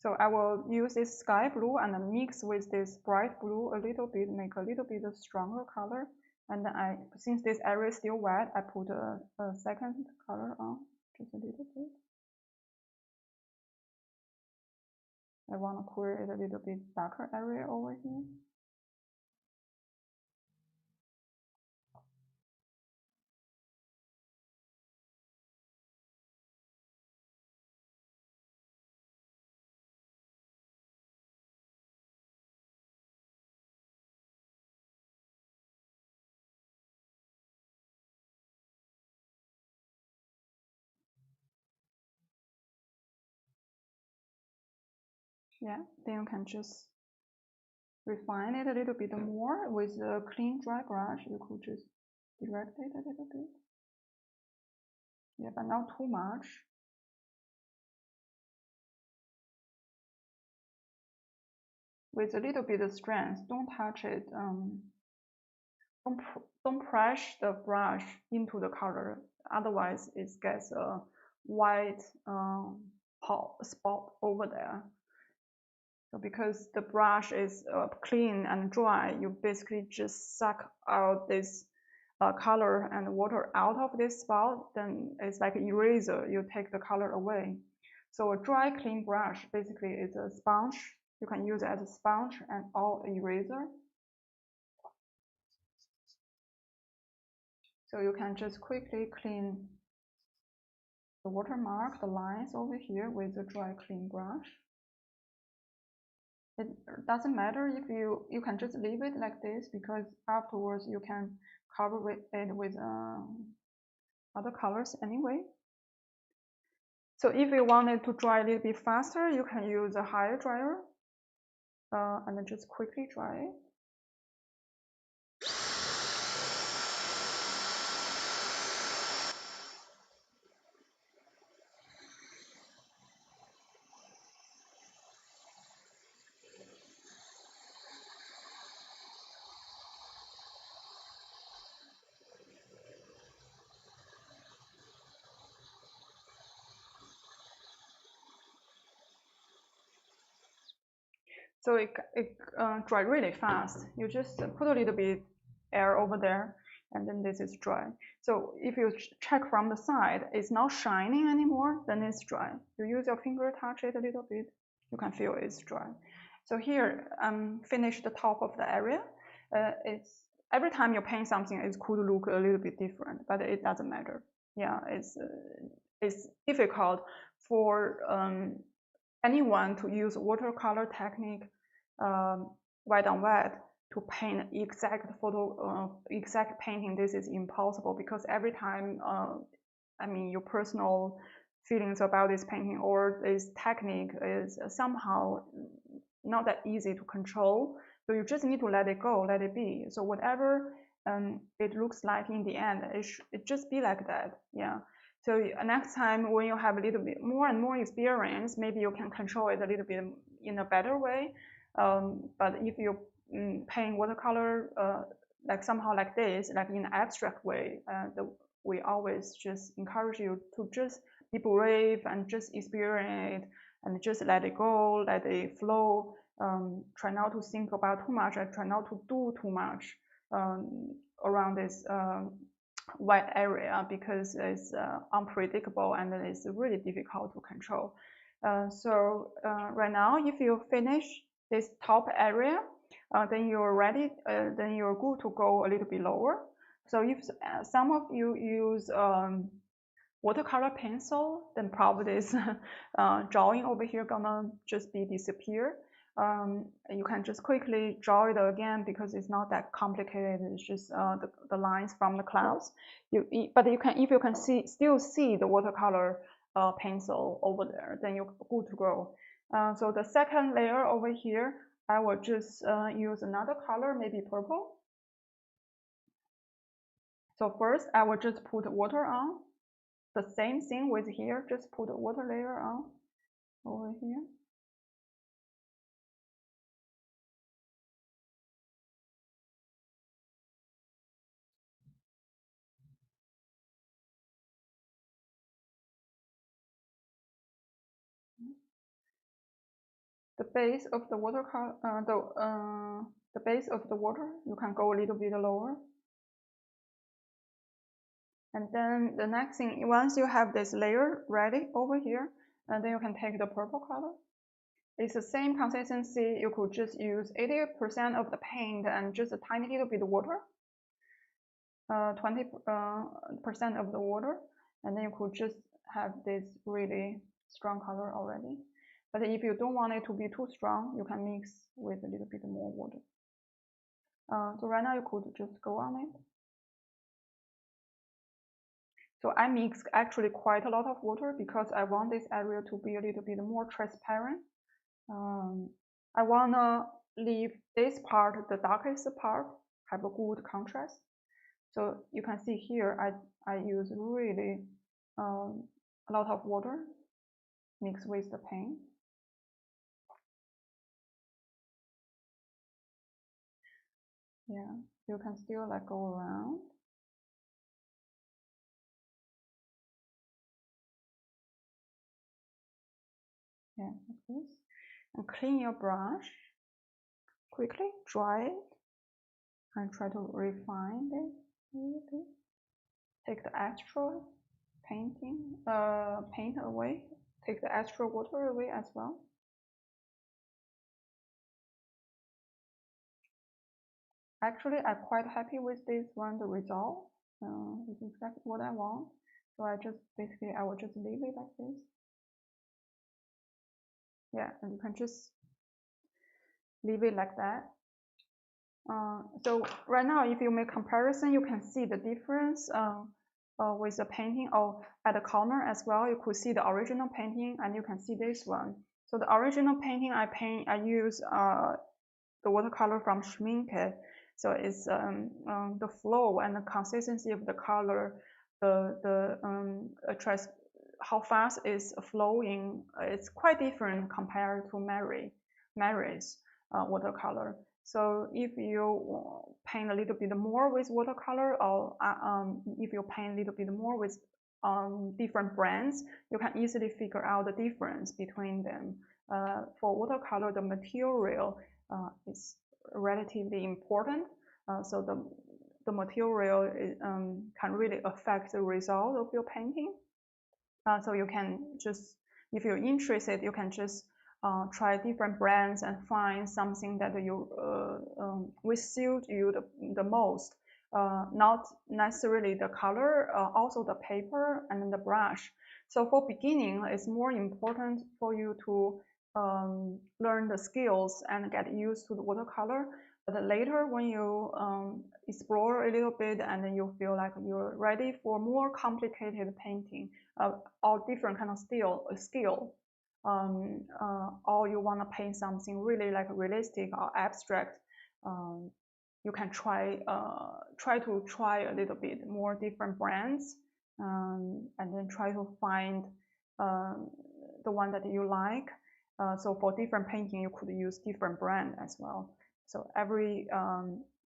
So I will use this sky blue and then mix with this bright blue a little bit, make a little bit of stronger color. And then since this area is still wet, I put a second color on, just a little bit. I want to create a little bit darker area over here. Yeah, then you can just refine it a little bit more with a clean dry brush. You could just direct it a little bit. Yeah, but not too much. With a little bit of strength, don't touch it. Don't press the brush into the color, otherwise it gets a white spot over there. So because the brush is clean and dry, you basically just suck out this color and water out of this spot, then it's like an eraser, you take the color away. So a dry clean brush basically is a sponge. You can use it as a sponge and or eraser. So you can just quickly clean the watermark, the lines over here with a dry clean brush. It doesn't matter if you can just leave it like this, because afterwards you can cover it with other colors anyway. So if you want it to dry a little bit faster, you can use a higher dryer and then just quickly dry it. So it dry really fast. You just put a little bit air over there, and then this is dry. So if you check from the side, it's not shining anymore, then it's dry. You use your finger, touch it a little bit, you can feel it's dry. So here, finish the top of the area. It's every time you paint something, it could look a little bit different, but it doesn't matter. Yeah, it's difficult for anyone to use watercolor technique, wet on wet, to paint exact exact painting. This is impossible, because every time, I mean, your personal feelings about this painting or this technique is somehow not that easy to control. So you just need to let it go, let it be. So whatever it looks like in the end, it just be like that. Yeah. So next time when you have a little bit more and more experience, maybe you can control it a little bit in a better way. But if you paint watercolor like somehow like this, like in an abstract way, we always just encourage you to just be brave and just experience it and just let it go, let it flow. Try not to think about too much and try not to do too much around this wet area, because it's unpredictable and it's really difficult to control. So right now, if you finish this top area, then you're ready. Then you're good to go a little bit lower. So if some of you use watercolor pencil, then probably this drawing over here gonna just be disappear. You can just quickly draw it again because it's not that complicated. It's just the lines from the clouds. But you can, if you can still see the watercolor pencil over there, then you're good to go. So the second layer over here, I will just use another color, maybe purple. So first, I will just put water on. The same thing with here, just put a water layer on over here. The base of the water, the base of the water, you can go a little bit lower. And then the next thing, once you have this layer ready over here, and then you can take the purple color. It's the same consistency. You could just use 80% of the paint and just a tiny little bit of water, 20% of the water, and then you could just have this really strong color already. But if you don't want it to be too strong, you can mix with a little bit more water. So right now you could just go on it. So I mixed actually quite a lot of water because I want this area to be a little bit more transparent. I wanna leave this part, the darkest part, have a good contrast. So you can see here, I use really a lot of water mixed with the paint. Yeah, you can still like go around. Yeah, like this. And clean your brush. Quickly dry it and try to refine it a little bit. Take the extra paint away. Take the extra water away as well. Actually, I'm quite happy with this one, the result. It's exactly what I want. So I will just leave it like this. Yeah, and you can just leave it like that. So right now, if you make comparison, you can see the difference with the painting, or at the corner as well. You could see the original painting, and you can see this one. So the original painting I use the watercolor from Schminke. So it's the flow and the consistency of the color, how fast it's flowing. It's quite different compared to Mary's watercolor. So if you paint a little bit more with watercolor, or if you paint a little bit more with different brands, you can easily figure out the difference between them. For watercolor, the material is relatively important. So the material can really affect the result of your painting. So you can just, if you're interested, you can just try different brands and find something that will suit you the most. Not necessarily the color, also the paper and the brush. So for beginning, it's more important for you to learn the skills and get used to the watercolor. But later, when you explore a little bit and then you feel like you're ready for more complicated painting, all different kind of skill, or you want to paint something really like realistic or abstract, you can try a little bit more different brands, and then try to find the one that you like. So for different painting, you could use different brand as well. So every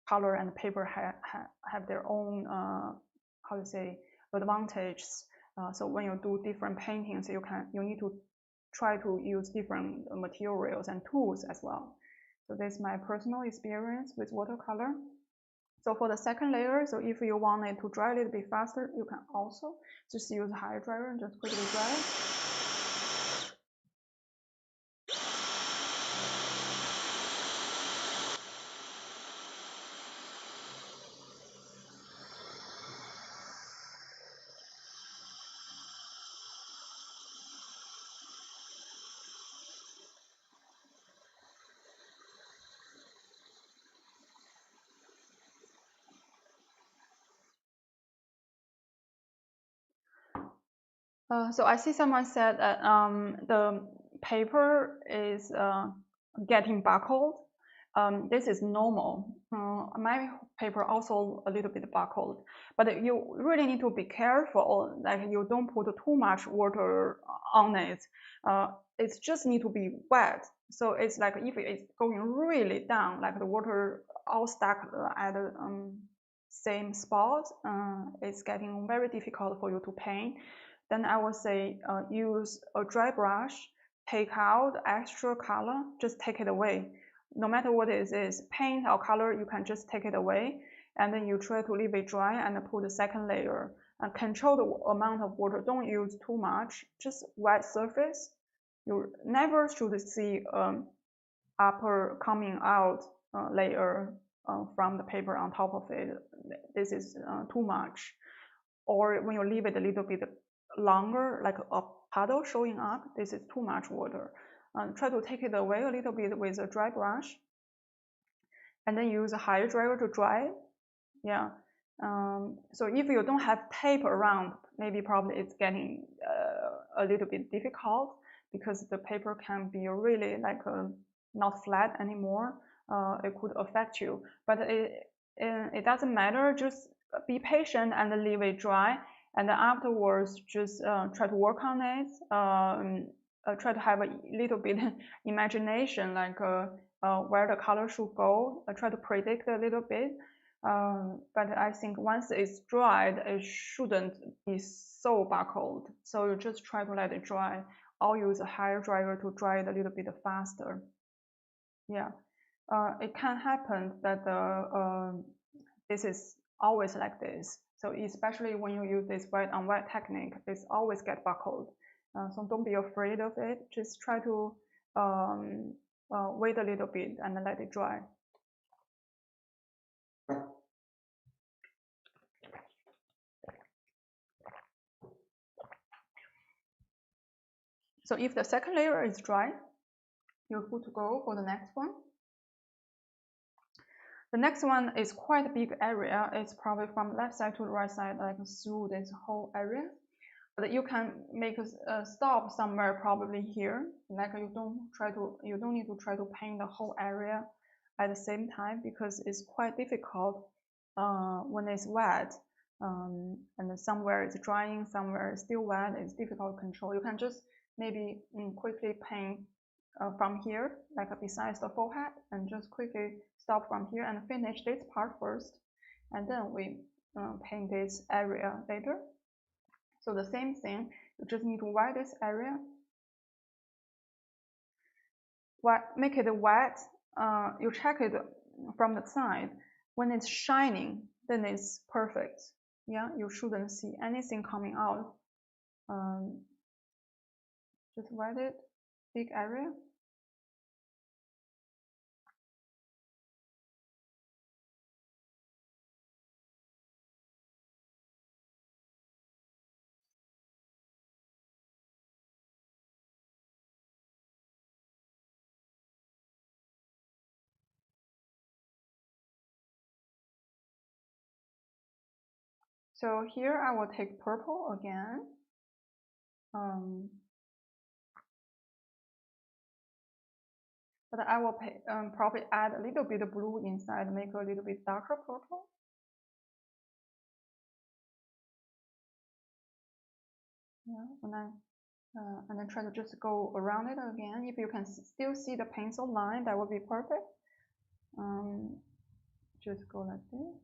color and paper have their own how to say advantages. So when you do different paintings, you need to try to use different materials and tools as well. So this is my personal experience with watercolor. So for the second layer, so if you want it to dry a little bit faster, you can also just use a high dryer and just quickly dry it. So I see someone said that the paper is getting buckled. This is normal. My paper also a little bit buckled, but you really need to be careful. Like you don't put too much water on it. It just need to be wet. So it's like if it's going really down, like the water all stuck at the same spot, it's getting very difficult for you to paint. Then I would say use a dry brush, take out extra color, just take it away. No matter what it is, paint or color, you can just take it away. And then you try to leave it dry and put the second layer. And control the amount of water. Don't use too much, just wet surface. You never should see upper coming out layer from the paper on top of it. This is too much. Or when you leave it a little bit longer, like a puddle showing up, this is too much water. Try to take it away a little bit with a dry brush, and then use a higher dryer to dry. Yeah. So if you don't have tape around, maybe probably it's getting a little bit difficult because the paper can be really like not flat anymore. It could affect you, but it doesn't matter. Just be patient and leave it dry. And then afterwards, just try to work on it. Try to have a little bit imagination, like where the color should go. Try to predict a little bit. But I think once it's dried, it shouldn't be so buckled. So you just try to let it dry. I'll use a higher dryer to dry it a little bit faster. Yeah, it can happen that this is always like this. So especially when you use this wet on wet technique, it's always get buckled. So don't be afraid of it. Just try to wait a little bit and let it dry. So if the second layer is dry, you're good to go for the next one. The next one is quite a big area. It's probably from left side to the right side, like through this whole area. But you can make a stop somewhere, probably here. Like you don't need to try to paint the whole area at the same time because it's quite difficult when it's wet. And somewhere it's drying, somewhere it's still wet. It's difficult to control. You can just maybe quickly paint from here, like besides the forehead, and just quickly stop from here and finish this part first, and then we paint this area later. So the same thing, you just need to wet this area, make it wet. You check it from the side. When it's shining, then it's perfect. Yeah, you shouldn't see anything coming out. Just wet it, big area. So here I will take purple again. But I will probably add a little bit of blue inside, make a little bit darker purple. Yeah, and then try to just go around it again. If you can still see the pencil line, that would be perfect. Just go like this.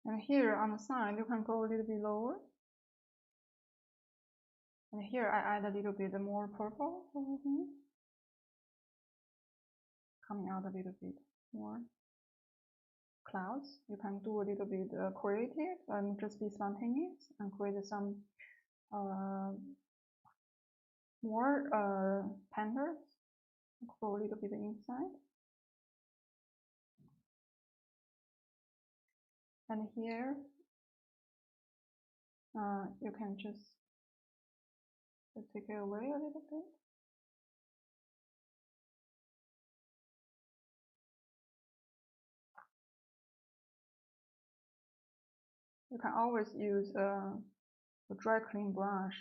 And here on the side, you can go a little bit lower. And here I add a little bit more purple over here. Coming out a little bit more. clouds. You can do a little bit creative and just be spontaneous and create some more pendants. Go a little bit inside. And here, you can just take it away a little bit. You can always use a dry clean brush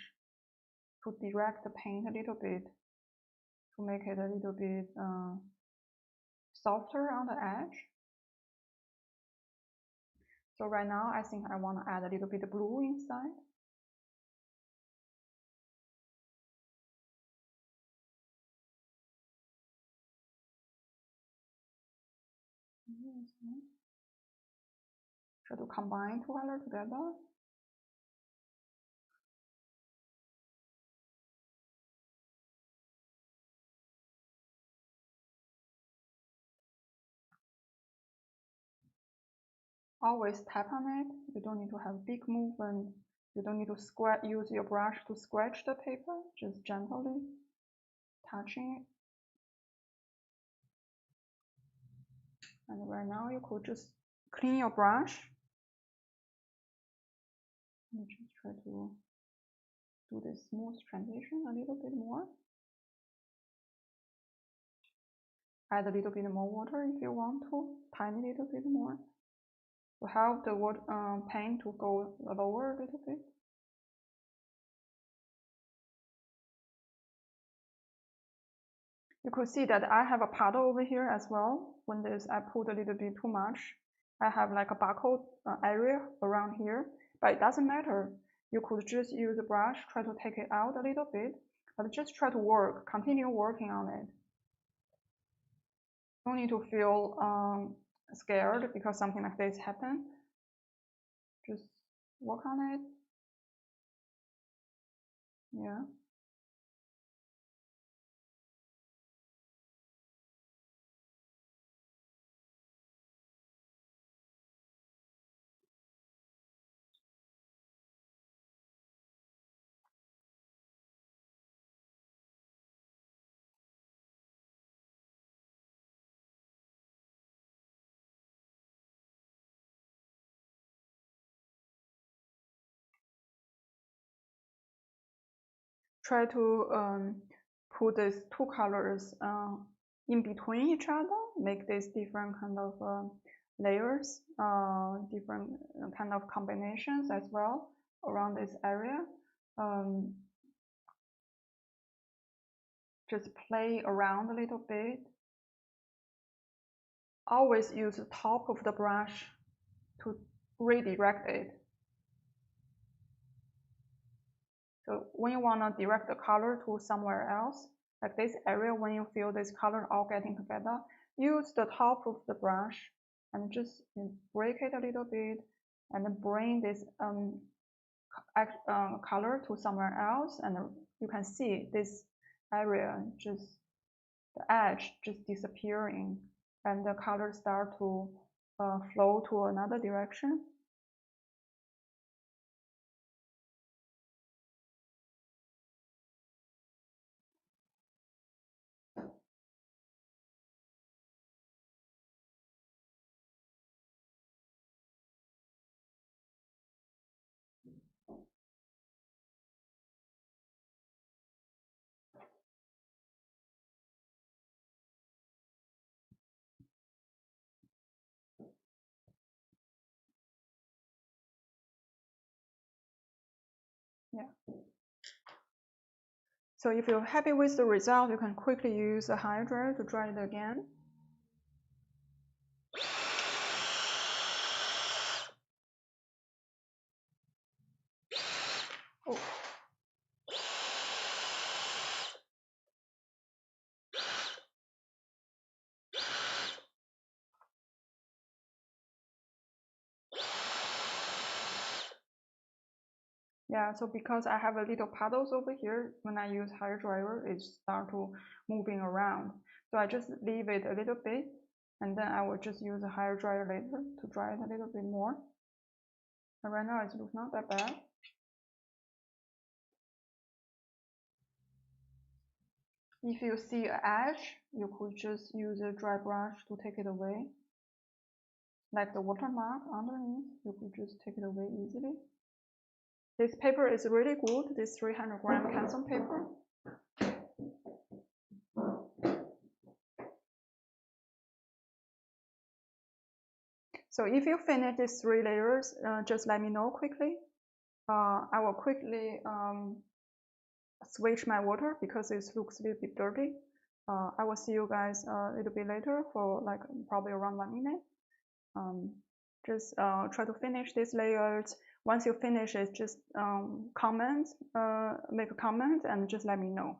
to direct the paint a little bit, to make it a little bit softer on the edge. So right now, I think I want to add a little bit of blue inside. Try to combine two colors together. Always tap on it. You don't need to have big movement. You don't need to use your brush to scratch the paper. Just gently touching it. And right now you could just clean your brush. And just try to do this smooth transition a little bit more. Add a little bit more water if you want to, tiny little bit more, to help the paint to go lower a little bit. You could see that I have a puddle over here as well. When I put a little bit too much, I have like a buckled area around here, but it doesn't matter. You could just use a brush, try to take it out a little bit, but just try to continue working on it. Don't need to feel scared because something like this happened. Just work on it. Yeah. Try to put these two colors in between each other, make these different kind of layers, different kind of combinations as well around this area. Just play around a little bit. Always use the top of the brush to redirect it. So when you want to direct the color to somewhere else, like this area, when you feel this color all getting together, use the top of the brush and just break it a little bit and then bring this color to somewhere else, and you can see this area, just the edge just disappearing, and the color start to flow to another direction. Yeah. So if you're happy with the result, you can quickly use a hairdryer dryer to dry it again. Oh. Yeah, so because I have a little puddles over here, when I use hair dryer, it start to moving around. So I just leave it a little bit and then I will just use a hair dryer later to dry it a little bit more. And right now it looks not that bad. If you see an edge, you could just use a dry brush to take it away. Like the watermark underneath, you could just take it away easily. This paper is really good, this 300-gram pencil paper. So if you finish these 3 layers, just let me know quickly. I will quickly switch my water because it looks a little bit dirty. I will see you guys a little bit later for like probably around 1 minute. Just try to finish these layers. Once you finish it, just make a comment and just let me know.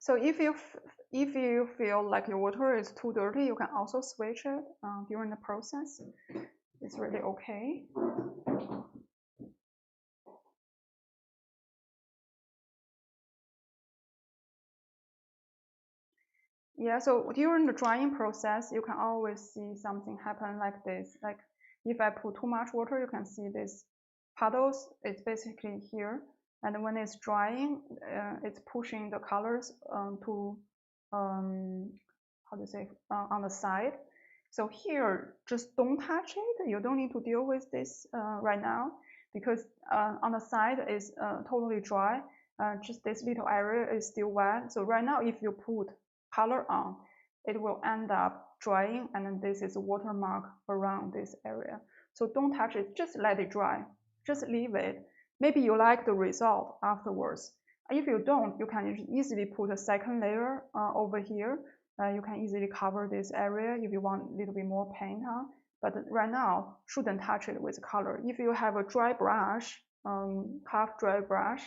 So if you feel like your water is too dirty, you can also switch it during the process. It's really okay. Yeah, so during the drying process, you can always see something happen like this. Like if I put too much water, you can see this puddles. It's basically here. And when it's drying, it's pushing the colors to, how to say, on the side. So here, just don't touch it. You don't need to deal with this right now because on the side is totally dry. Just this little area is still wet. So right now, if you put color on, it will end up drying, and then this is a watermark around this area. So don't touch it, just let it dry. Just leave it. Maybe you like the result afterwards. If you don't, you can easily put a second layer over here. You can easily cover this area if you want a little bit more paint on. But right now, shouldn't touch it with color. If you have a dry brush, half dry brush,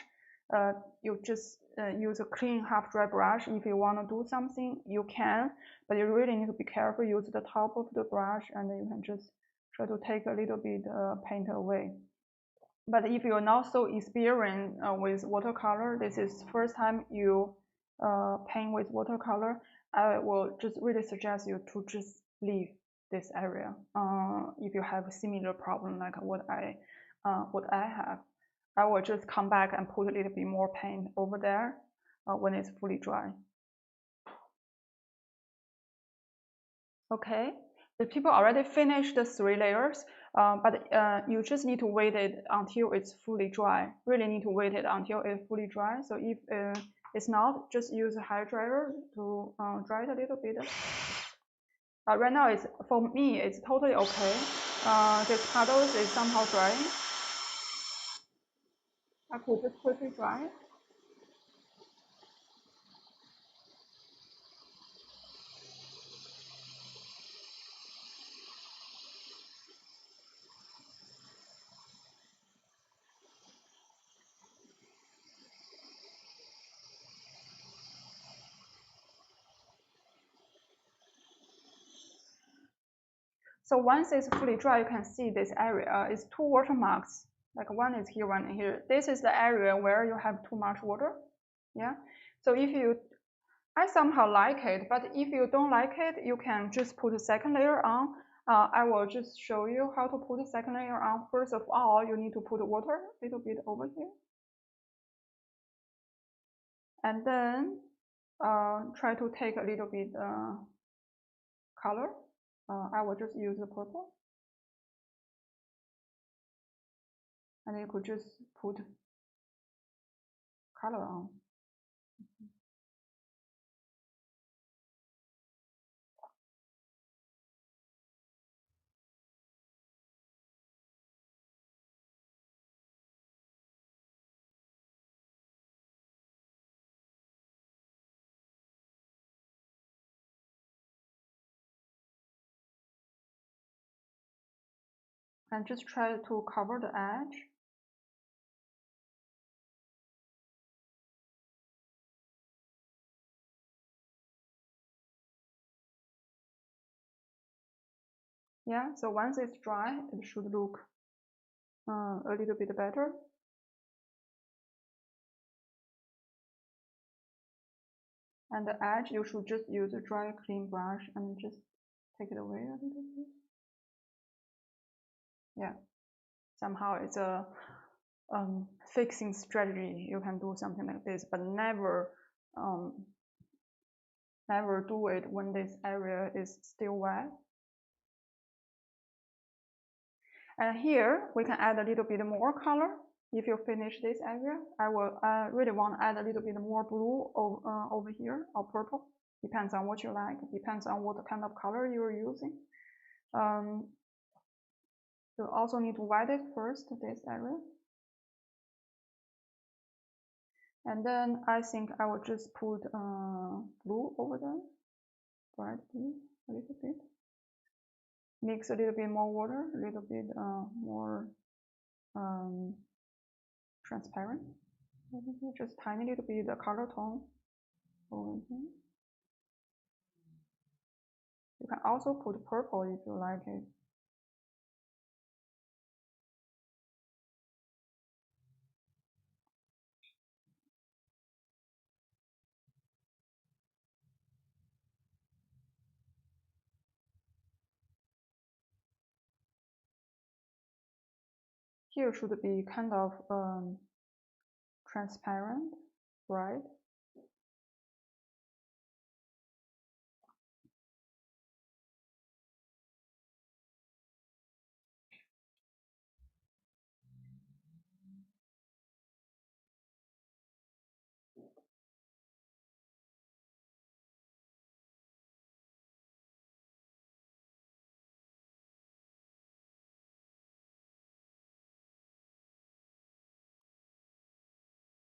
you just use a clean half dry brush. If you want to do something, you can, but you really need to be careful. Use the top of the brush, and then you can just try to take a little bit paint away. But if you're not so experienced with watercolor, this is first time you paint with watercolor, I will just really suggest you to just leave this area if you have a similar problem like what I have. I will just come back and put a little bit more paint over there when it's fully dry. Okay, the people already finished the 3 layers, but you just need to wait it until it's fully dry. Really need to wait it until it's fully dry. So if it's not, just use a hair dryer to dry it a little bit. Right now, for me, it's totally okay. This puddles is somehow drying. I could just quickly dry it. So once it's fully dry, you can see this area is 2 watermarks. Like one is here, one here. This is the area where you have too much water. Yeah. So I somehow like it, but if you don't like it, you can just put a second layer on. I will just show you how to put a second layer on. First of all, you need to put water a little bit over here. And then try to take a little bit color. I will just use the purple. And you could just put color on. and just try to cover the edge. Yeah, so once it's dry, it should look a little bit better. And the edge, you should just use a dry clean brush and just take it away a little bit. Yeah, somehow it's a fixing strategy. You can do something like this, but never do it when this area is still wet. And here we can add a little bit more color. If you finish this area, I really want to add a little bit more blue over here, or purple. Depends on what you like. Depends on what kind of color you're using. You also need to wet it first, this area. And then I think I will just put blue over there, bright blue, a little bit. Mix a little bit more water, a little bit more transparent. Just tiny little bit the color tone over here. You can also put purple if you like it. Here should be kind of transparent, bright.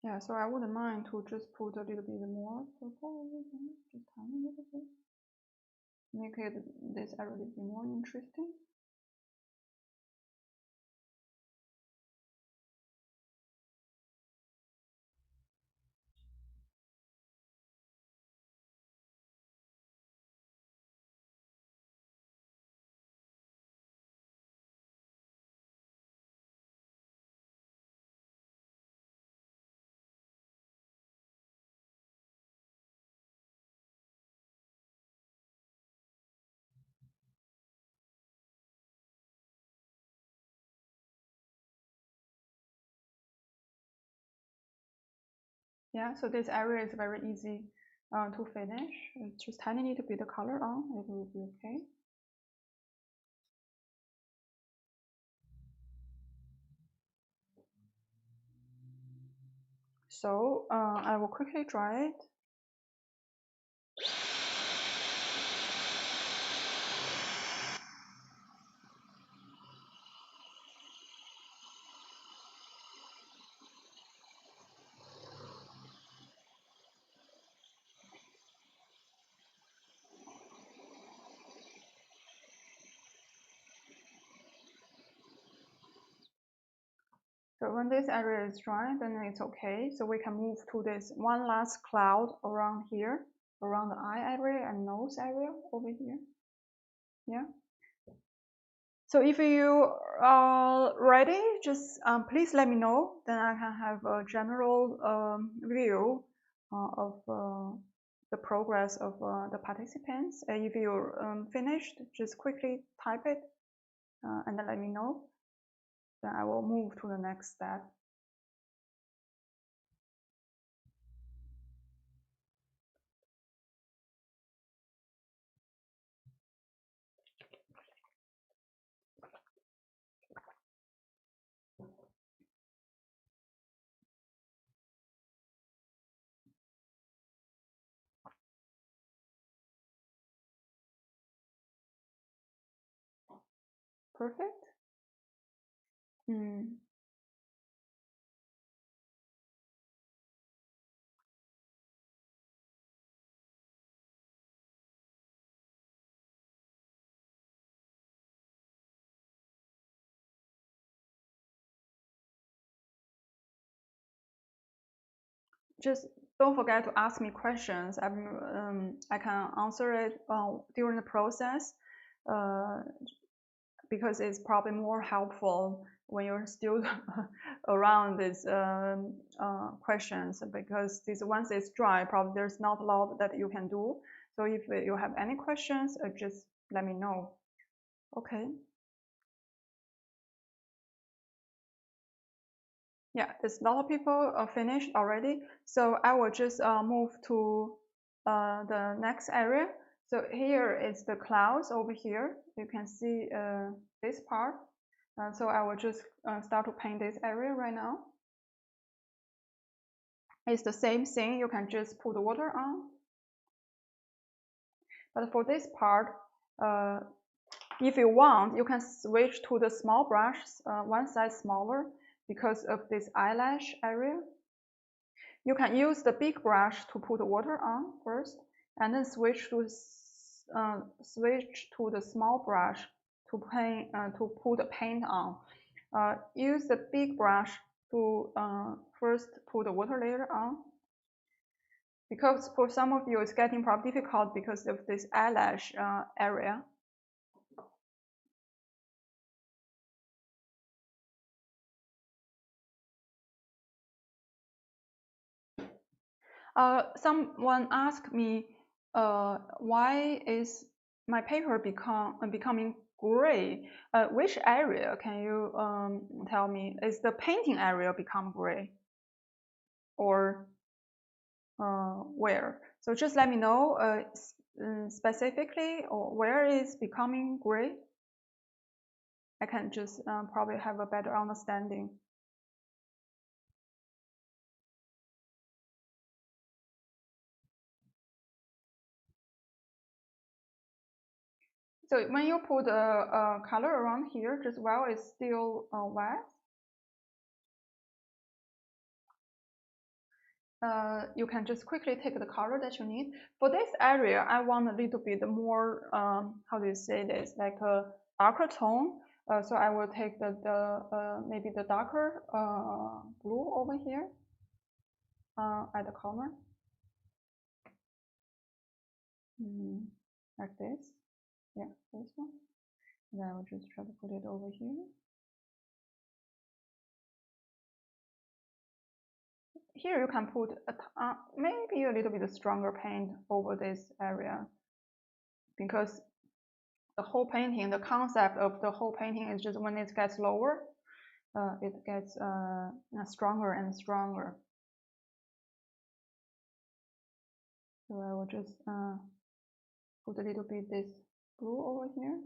Yeah, so I wouldn't mind to just put a little bit more purple over here, just tiny little bit. Make it this area a little bit more interesting. Yeah, so this area is very easy to finish. Just tiny little bit of color on, it will be okay. So I will quickly dry it. So when this area is dry, then it's okay. So we can move to this one last cloud around here, around the eye area and nose area over here. Yeah. So if you are ready, just please let me know. Then I can have a general view of the progress of the participants. If you're finished, just quickly type it and then let me know. Then I will move to the next step. Perfect. just don't forget to ask me questions. I can answer it during the process because it's probably more helpful when you're still around these questions, because once it's dry, probably there's not a lot that you can do. So if you have any questions, just let me know. Okay. Yeah, there's a lot of people finished already. So I will just move to the next area. So here is the clouds over here. You can see this part. So I will just start to paint this area right now. It's the same thing. You can just put the water on. But for this part, if you want, you can switch to the small brush, one size smaller, because of this eyelash area. You can use the big brush to put the water on first, and then switch to the small brush to paint to put the paint on. Use the big brush to first put the water layer on, because for some of you it's getting probably difficult because of this eyelash area. Someone asked me, why is my paper becoming gray? Which area can you tell me? Is the painting area become gray, or where? So just let me know specifically, or where is becoming gray. I can just probably have a better understanding. So when you put a color around here, just while it's still wet, you can just quickly take the color that you need. For this area, I want a little bit more, how do you say this, like a darker tone. So I will take maybe the darker blue over here at the corner, like this. Yeah, this one. And then I will just try to put it over here. Here you can put maybe a little bit stronger paint over this area, because the whole painting, the concept of the whole painting is just when it gets lower, it gets stronger and stronger. So I will just put a little bit this blue over here.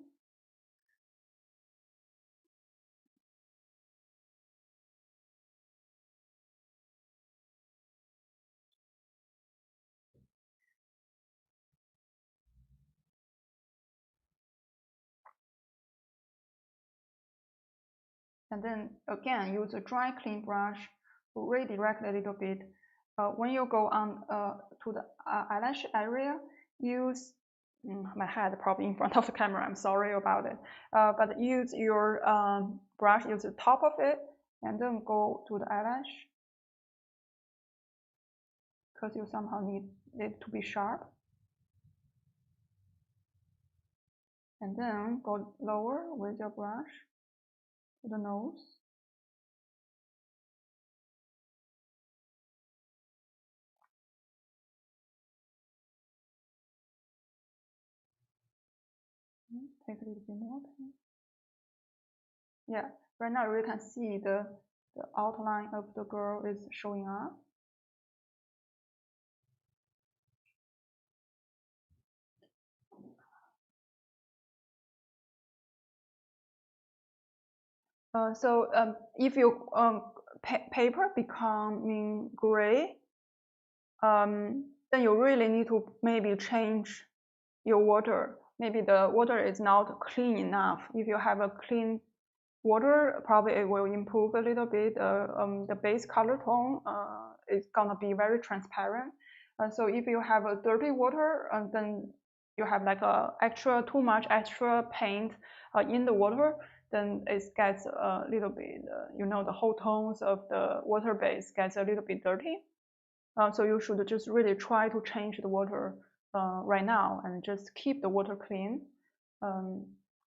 And then again, use a dry clean brush to redirect a little bit. When you go on to the eyelash area, use my head probably in front of the camera. I'm sorry about it. But use your brush, use the top of it, and then go to the eyelash, because you somehow need it to be sharp. And then go lower with your brush to the nose. Take a little bit more paint. Yeah, right now you can see the outline of the girl is showing up. If your paper becoming gray, then you really need to maybe change your water. Maybe the water is not clean enough. If you have a clean water, probably it will improve a little bit. The base color tone is gonna be very transparent. So if you have a dirty water, then you have like too much extra paint in the water, then it gets a little bit, the whole tones of the water base gets a little bit dirty. So you should just really try to change the water right now and just keep the water clean,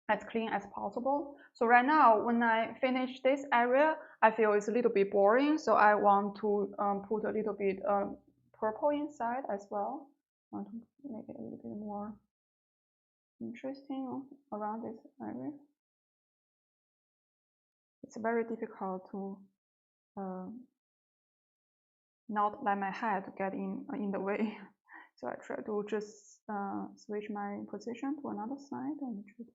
as clean as possible. So right now, when I finish this area, I feel it's a little bit boring, so I want to put a little bit purple inside as well. I want to make it a little bit more interesting around this area. It's very difficult to not let my head get in the way. So I try to just switch my position to another side and try to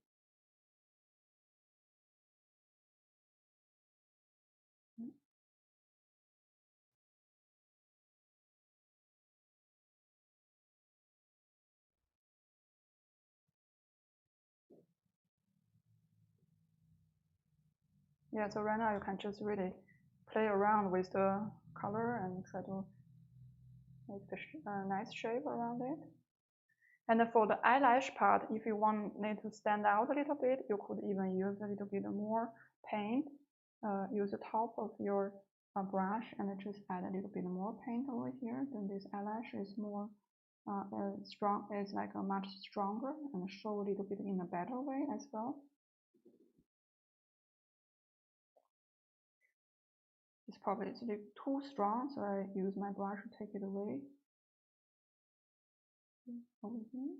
yeah, so right now you can just really play around with the color and try to make the nice shape around it. And for the eyelash part, if you want it to stand out a little bit, you could even use a little bit more paint. Use the top of your brush and just add a little bit more paint over here. Then this eyelash is more strong. It's like a much stronger and show a little bit in a better way as well. It's probably a little too strong, so I use my brush to take it away. Over here.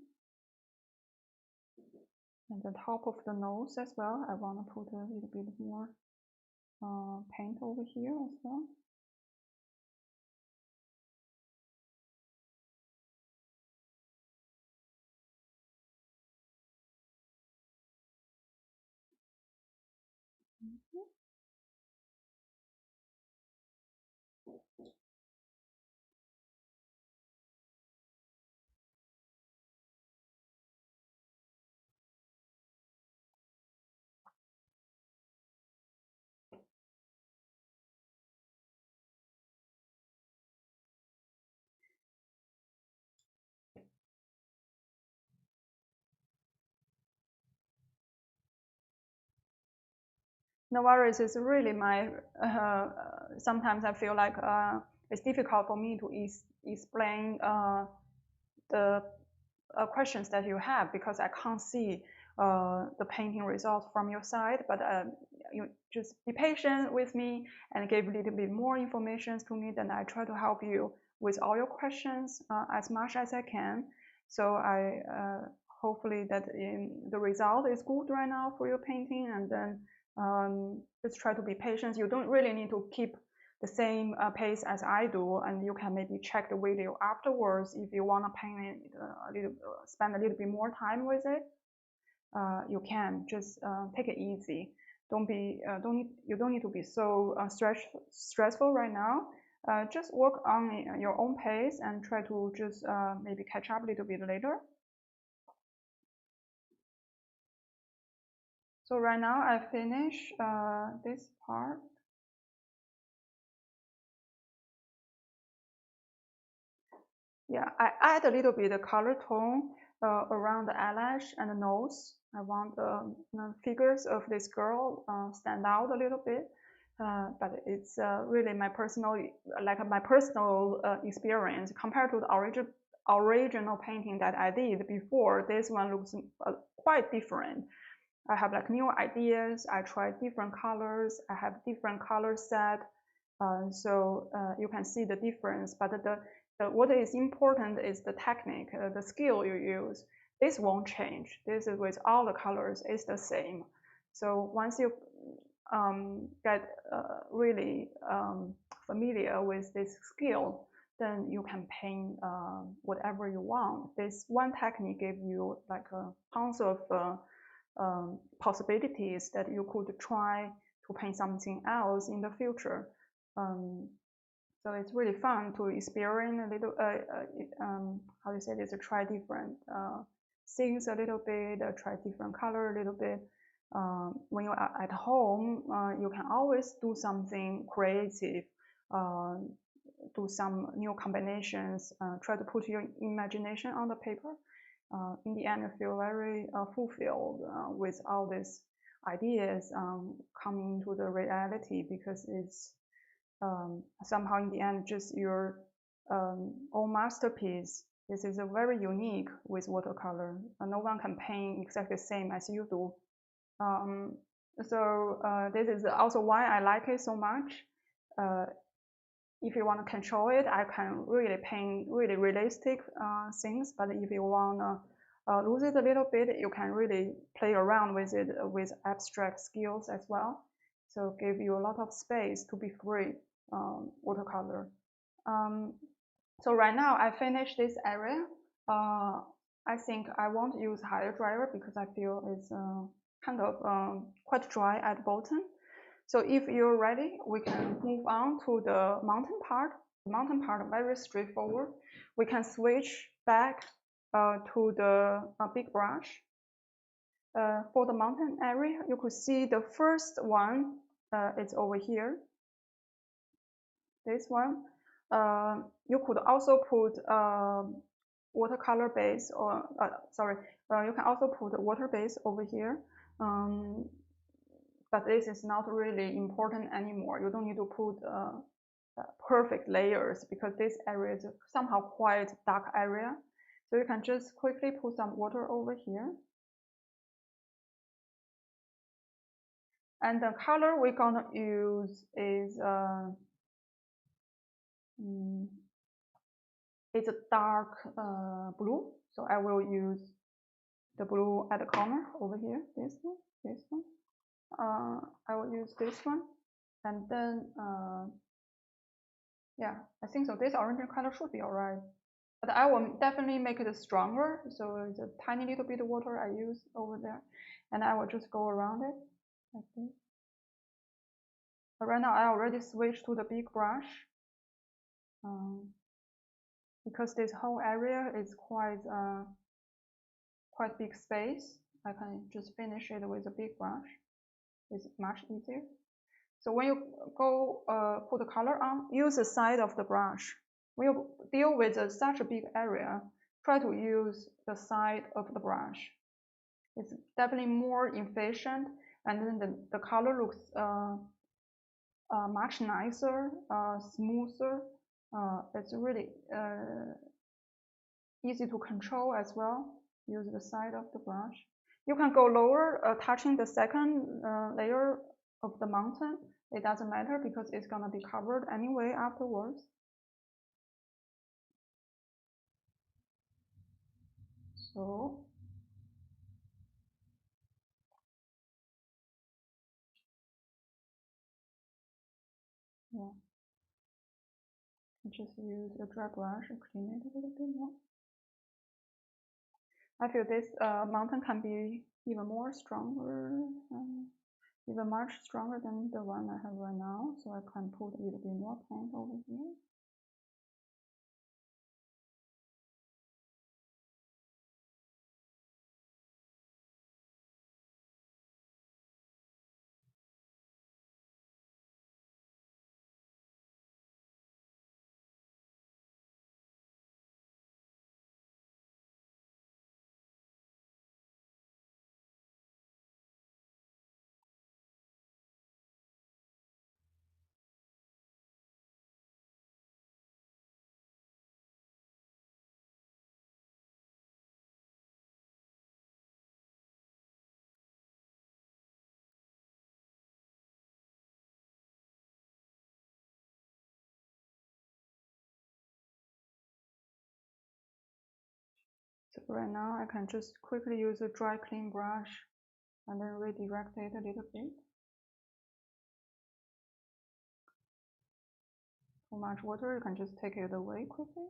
And the top of the nose as well, I want to put a little bit more paint over here as well. No worries, it's really my, sometimes I feel like it's difficult for me to explain the questions that you have because I can't see the painting results from your side, but you just be patient with me and give a little bit more information to me, then I try to help you with all your questions as much as I can. So I hopefully that the result is good right now for your painting, and then just try to be patient. You don't really need to keep the same pace as I do, and you can maybe check the video afterwards if you want to paint it spend a little bit more time with it. You can just take it easy. You don't need to be so stressful right now. Just work on your own pace and try to just maybe catch up a little bit later. So right now I finish this part. Yeah, I add a little bit of color tone around the eyelash and the nose. I want the figures of this girl stand out a little bit, but it's really my personal, experience compared to the original painting that I did before. This one looks quite different. I have like new ideas. I try different colors. I have different color set, so you can see the difference. But what is important is the technique, the skill you use. This won't change. This is with all the colors, it's the same. So once you get really familiar with this skill, then you can paint whatever you want. This one technique gives you like tons of possibilities that you could try to paint something else in the future. So it's really fun to experience a little, how do you say this, try different things a little bit, try different color a little bit. When you're at home, you can always do something creative, do some new combinations, try to put your imagination on the paper. In the end, you feel very fulfilled with all these ideas coming to the reality, because it's somehow in the end just your own masterpiece. This is a very unique with watercolor. No one can paint exactly the same as you do. This is also why I like it so much. If you want to control it, I can really paint really realistic things. But if you want to lose it a little bit, you can really play around with it with abstract skills as well. So give you a lot of space to be free watercolor. So right now I finished this area. I think I won't use higher dryer because I feel it's kind of quite dry at the bottom. So if you're ready, we can move on to the mountain part. The mountain part is very straightforward. We can switch back to the big brush. For the mountain area, you could see the first one is over here. This one. You could also put watercolor base, or you can also put water base over here. But this is not really important anymore. You don't need to put perfect layers because this area is somehow quite dark area. So you can just quickly put some water over here. And the color we're gonna use is it's a dark blue. So I will use the blue at the corner over here. This one. I will use this one, and then yeah, I think so. This orange color should be alright, but I will definitely make it stronger. So it's a tiny little bit of water I use over there, and I will just go around it like this. But right now I already switched to the big brush because this whole area is quite big space. I can just finish it with a big brush. It's much easier. So when you go put the color on, use the side of the brush. When you deal with such a big area, try to use the side of the brush. It's definitely more efficient, and then the color looks much nicer, smoother. It's really easy to control as well. Use the side of the brush. You can go lower, touching the second layer of the mountain. It doesn't matter because it's gonna be covered anyway afterwards. So yeah, just use a dry brush and clean it a little bit more. I feel this mountain can be even more stronger, even much stronger than the one I have right now. So I can put a little bit more paint over here. So right now I can just quickly use a dry clean brush and then redirect it a little bit. Too much water, you can just take it away quickly.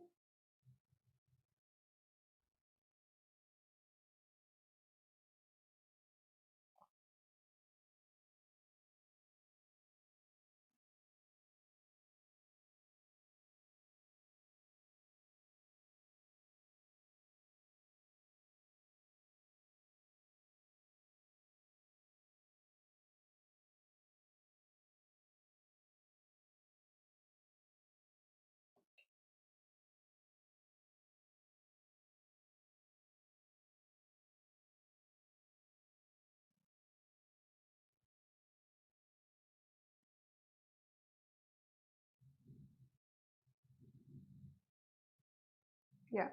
Yeah.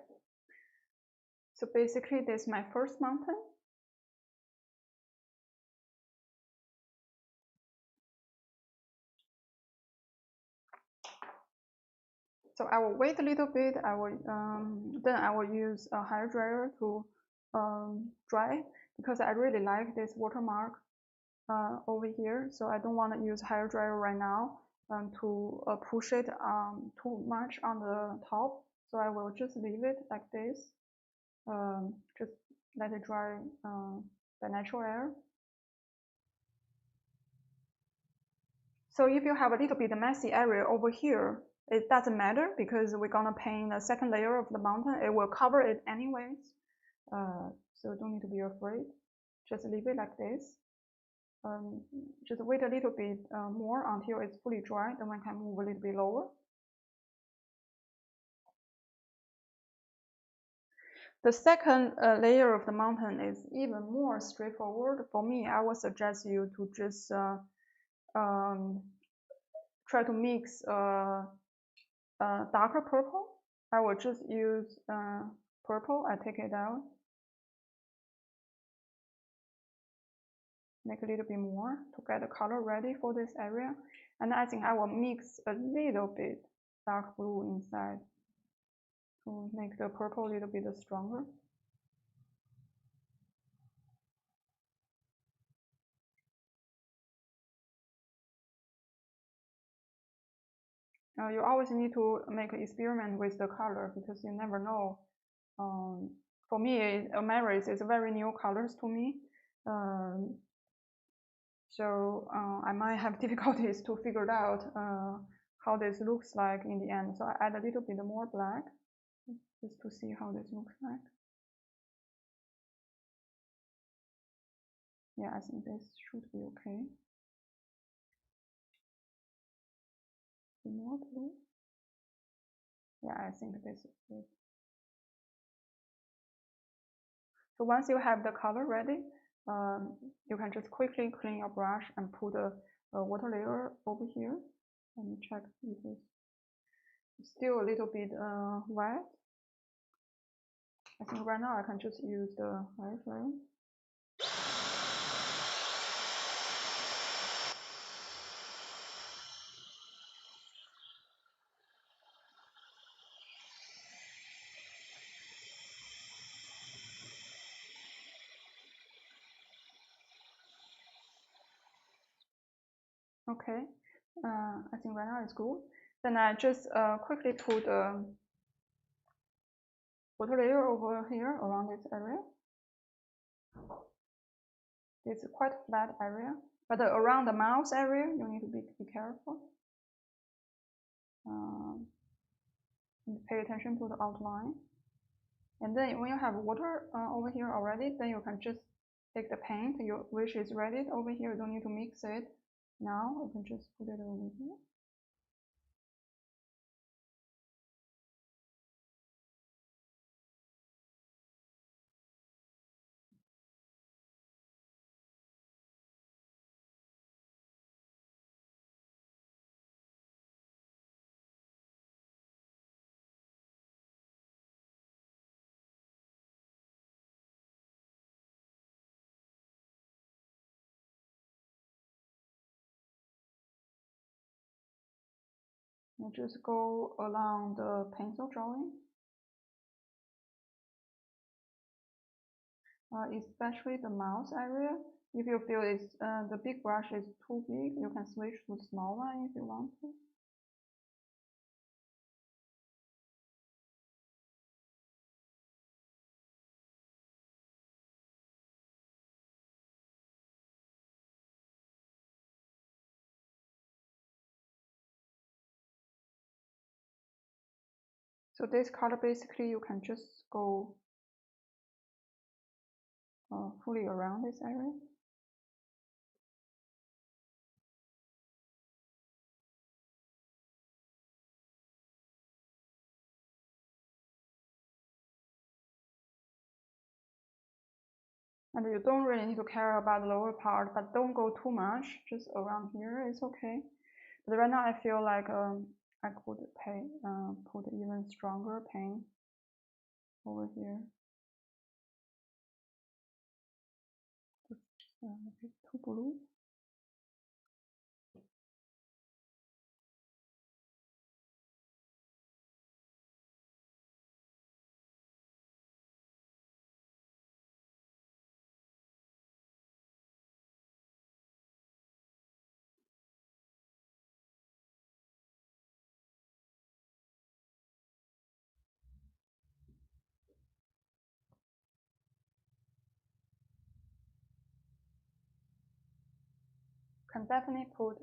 So basically, this is my first mountain. So I will wait a little bit. Then I will use a hair dryer to dry, because I really like this watermark over here. So I don't want to use hair dryer right now to push it too much on the top. So I will just leave it like this. Just let it dry by natural air. So if you have a little bit messy area over here, it doesn't matter, because we're gonna paint a second layer of the mountain. It will cover it anyways. So don't need to be afraid. Just leave it like this. Just wait a little bit more until it's fully dry. Then we can move a little bit lower. The second layer of the mountain is even more straightforward. For me, I would suggest you to just try to mix darker purple. I will just use purple. I take it out, make a little bit more to get the color ready for this area. And I think I will mix a little bit dark blue inside to make the purple a little bit stronger. You always need to make an experiment with the color, because you never know. For me, Amaris is very new colors to me. So I might have difficulties to figure out how this looks like in the end. So I add a little bit more black just to see how this looks like. Yeah, I think this should be okay. More blue. Yeah, I think this is good. So once you have the color ready, you can just quickly clean your brush and put a water layer over here. Let me check if it's still a little bit wet. I think right now I can just use the hair dryer. Okay, I think right now it's good. Then I just quickly put a water layer over here around this area. It's quite flat area, but around the mouth area, you need to be careful. Pay attention to the outline. And then when you have water over here already, then you can just take the paint which is ready over here. You don't need to mix it now. You can just put it over here. And just go along the pencil drawing. Especially the mouth area. If you feel it's the big brush is too big, you can switch to the small one if you want to. So this color, basically, you can just go fully around this area. And you don't really need to care about the lower part, but don't go too much, just around here is okay. But right now I feel like I could put even stronger paint over here. A bit too blue. Can definitely put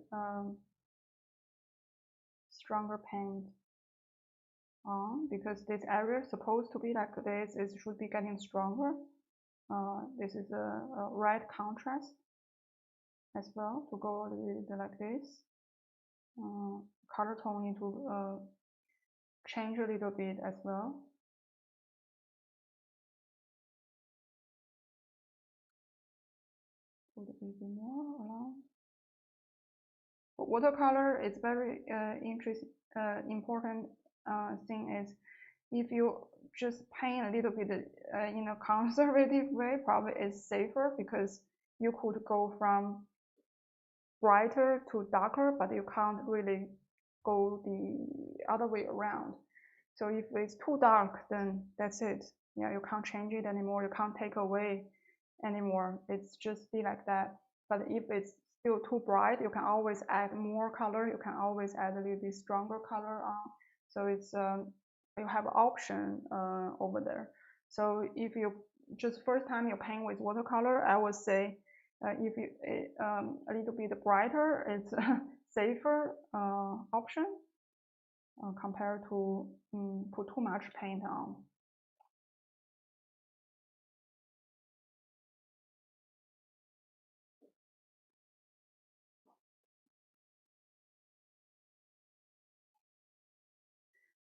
stronger paint on, because this area is supposed to be like this. It should be getting stronger. This is a red contrast as well to go a little bit like this. Color tone need to change a little bit as well. Put a little bit more around. But watercolor is very important thing is, if you just paint a little bit in a conservative way, probably is safer, because you could go from brighter to darker, but you can't really go the other way around. So if it's too dark, then that's it. Yeah, you can't change it anymore. You can't take away anymore. It's just be like that. But if it's still too bright, you can always add more color. You can always add a little bit stronger color on. So it's you have option over there. So if you just first time you paint with watercolor, I would say if you a little bit brighter, it's a safer option compared to put too much paint on.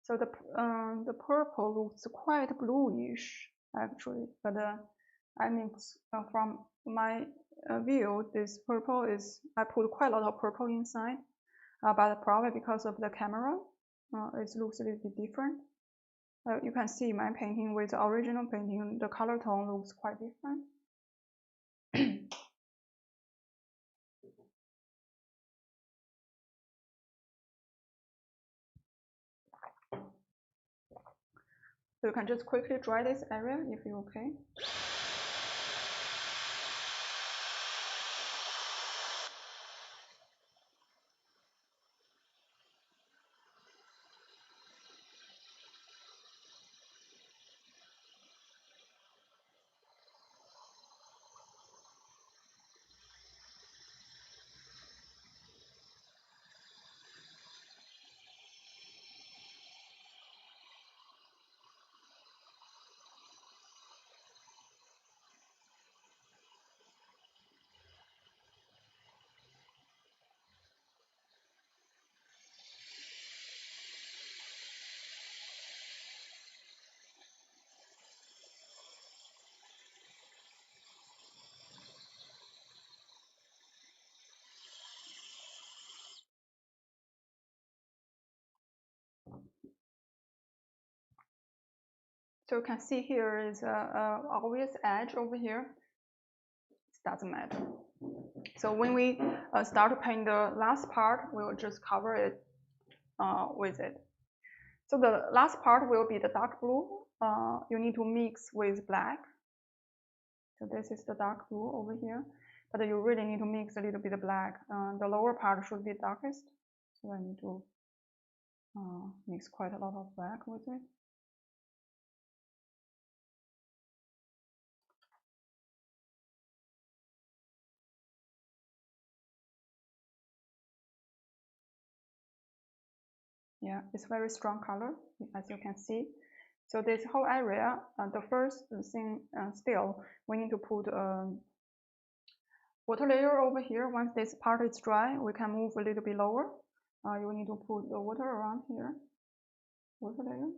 So the purple looks quite bluish actually, but I mean from my view, this purple is, I put quite a lot of purple inside, but probably because of the camera, it looks a little bit different. You can see my painting with the original painting, the color tone looks quite different. So you can just quickly dry this area if you're okay. So you can see here is a obvious edge over here. It doesn't matter. So when we start to paint the last part, we will just cover it with it. So the last part will be the dark blue. You need to mix with black. So this is the dark blue over here, but you really need to mix a little bit of black. The lower part should be darkest, so I need to mix quite a lot of black with it. Yeah, it's very strong color, as you can see. So this whole area, the first thing still, we need to put a water layer over here. Once this part is dry, we can move a little bit lower. You need to put the water around here, water layer.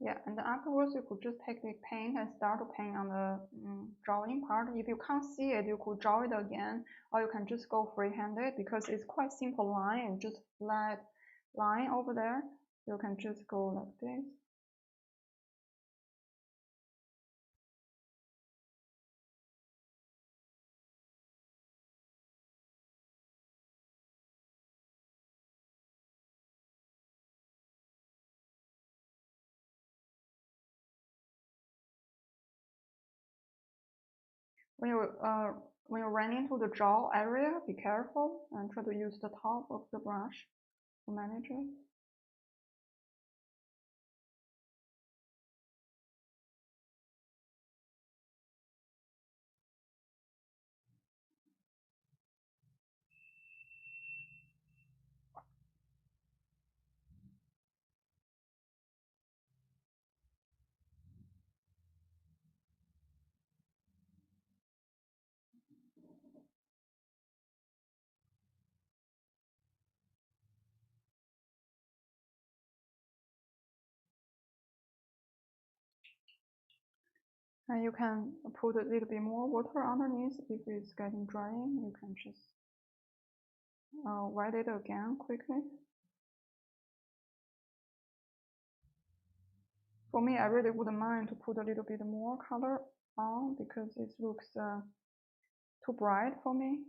Yeah, and then afterwards you could just take the paint and start to paint on the drawing part. If you can't see it, you could draw it again, or you can just go free-handed because it's quite simple line and just flat line over there. You can just go like this. When you run into the jaw area, be careful and try to use the top of the brush to manage it. And you can put a little bit more water underneath if it's getting drying. You can just wet it again quickly. For me, I really wouldn't mind to put a little bit more color on because it looks too bright for me.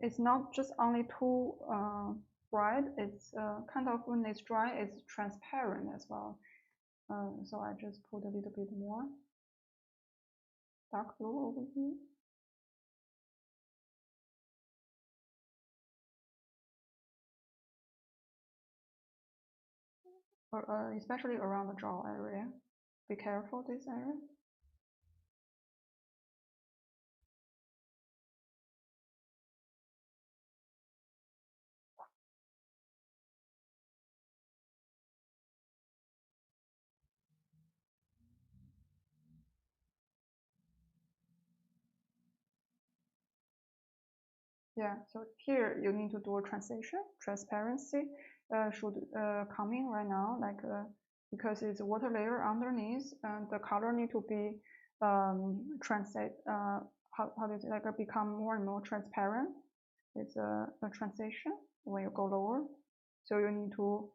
It's not just only too bright, it's kind of when it's dry, it's transparent as well. So I just put a little bit more dark blue over here. Or, especially around the jaw area. Be careful this area. Yeah, so here you need to do a transition. Transparency should come in right now, like because it's a water layer underneath, and the color need to be translate. How does it like become more and more transparent? It's a transition when you go lower. So you need to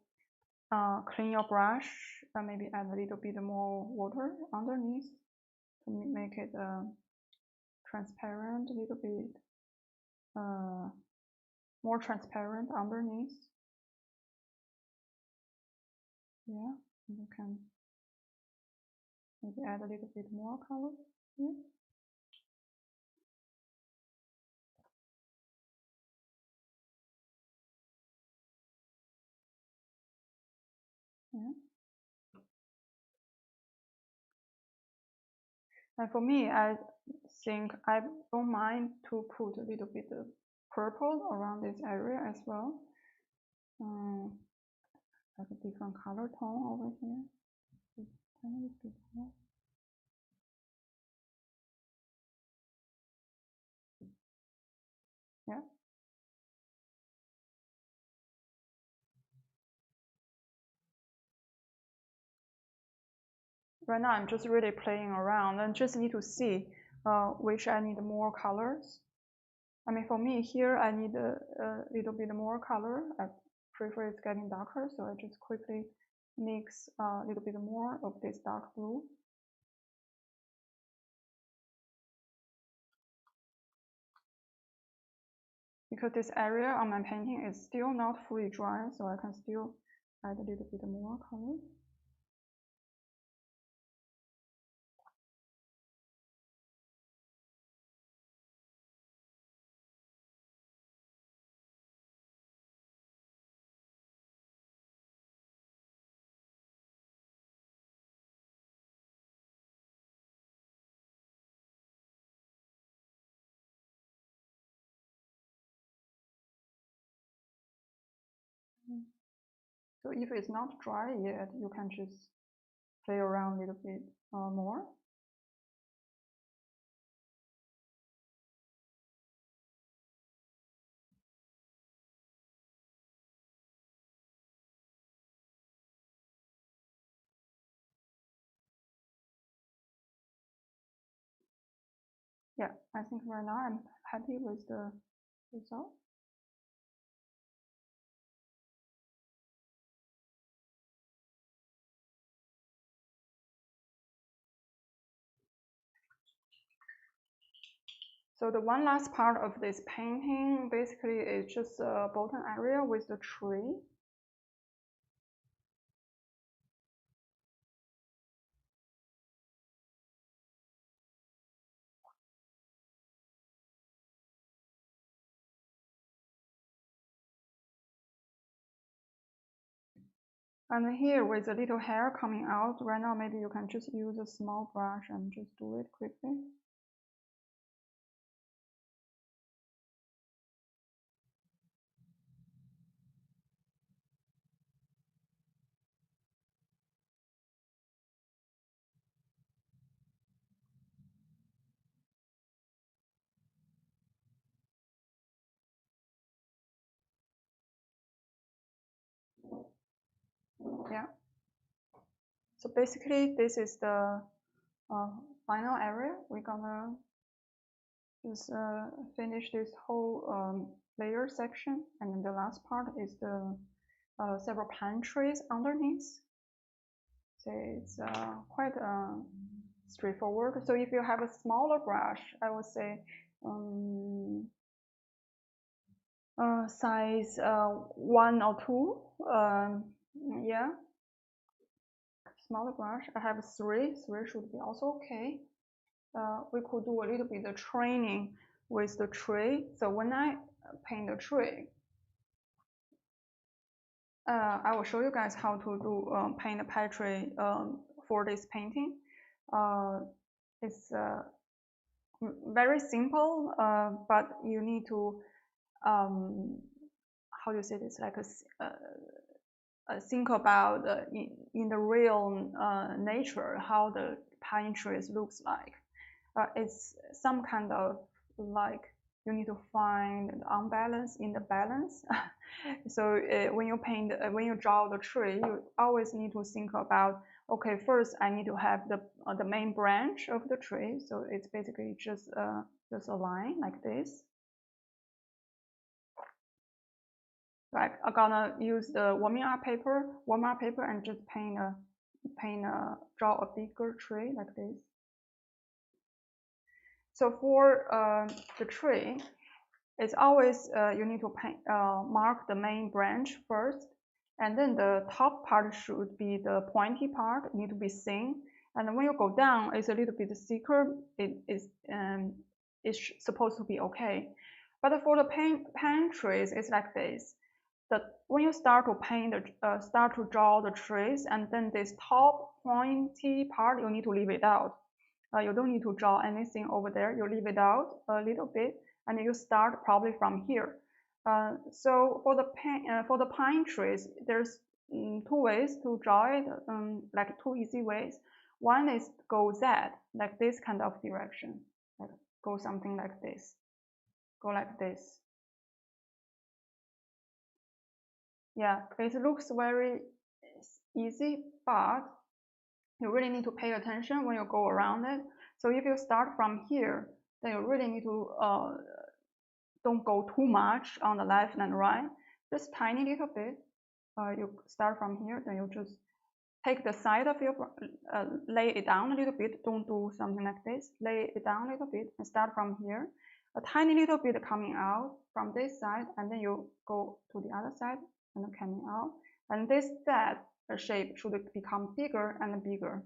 clean your brush and maybe add a little bit more water underneath to make it transparent a little bit. More transparent underneath. Yeah, you can maybe add a little bit more color here. Yeah. And for me, I think I don't mind to put a little bit of purple around this area as well. Like a different color tone over here. Just a tiny bit more. Yeah. Right now, I'm just really playing around and just need to see which I need more colors. I mean, for me here, I need a little bit more color. I prefer it's getting darker, so I just quickly mix a little bit more of this dark blue. Because this area on my painting is still not fully dry, so I can still add a little bit more color. So if it's not dry yet, you can just play around a little bit more. Yeah, I think right now I'm happy with the result. So the one last part of this painting basically is just a bottom area with the tree. And here with a little hair coming out, right now maybe you can just use a small brush and just do it quickly. Yeah. So basically this is the final area. We're gonna just finish this whole layer section, and then the last part is the several pine trees underneath. So it's quite straightforward. So if you have a smaller brush, I would say size 1 or 2. Yeah, smaller brush. I have 3. 3 should be also okay. We could do a little bit of training with the tree. So when I paint the tree, I will show you guys how to do paint a pear tree for this painting. It's very simple, but you need to how do you say this? Like think about in the real nature how the pine trees looks like. It's some kind of like you need to find the unbalance in the balance. So when you paint, when you draw the tree, you always need to think about, okay, first I need to have the main branch of the tree. So it's basically just a line like this. Like I'm gonna use the warming up paper, and just draw a bigger tree like this. So for the tree, it's always you need to mark the main branch first, and then the top part should be the pointy part, need to be thin. And when you go down, it's a little bit thicker. It's supposed to be okay. But for the pine trees, it's like this. When you start to start to draw the trees, and then this top pointy part, you need to leave it out. You don't need to draw anything over there. You leave it out a little bit, and you start probably from here. So for the pine trees, there's 2 ways to draw it, like 2 easy ways. One is go Z, like this kind of direction, like go something like this, go like this. Yeah, it looks very easy, but you really need to pay attention when you go around it. So if you start from here, then you really need to don't go too much on the left and right, just tiny little bit. You start from here, then you just take the side of your, lay it down a little bit. Don't do something like this. Lay it down a little bit and start from here. A tiny little bit coming out from this side, and then you go to the other side and coming out. And this shape should become bigger and bigger.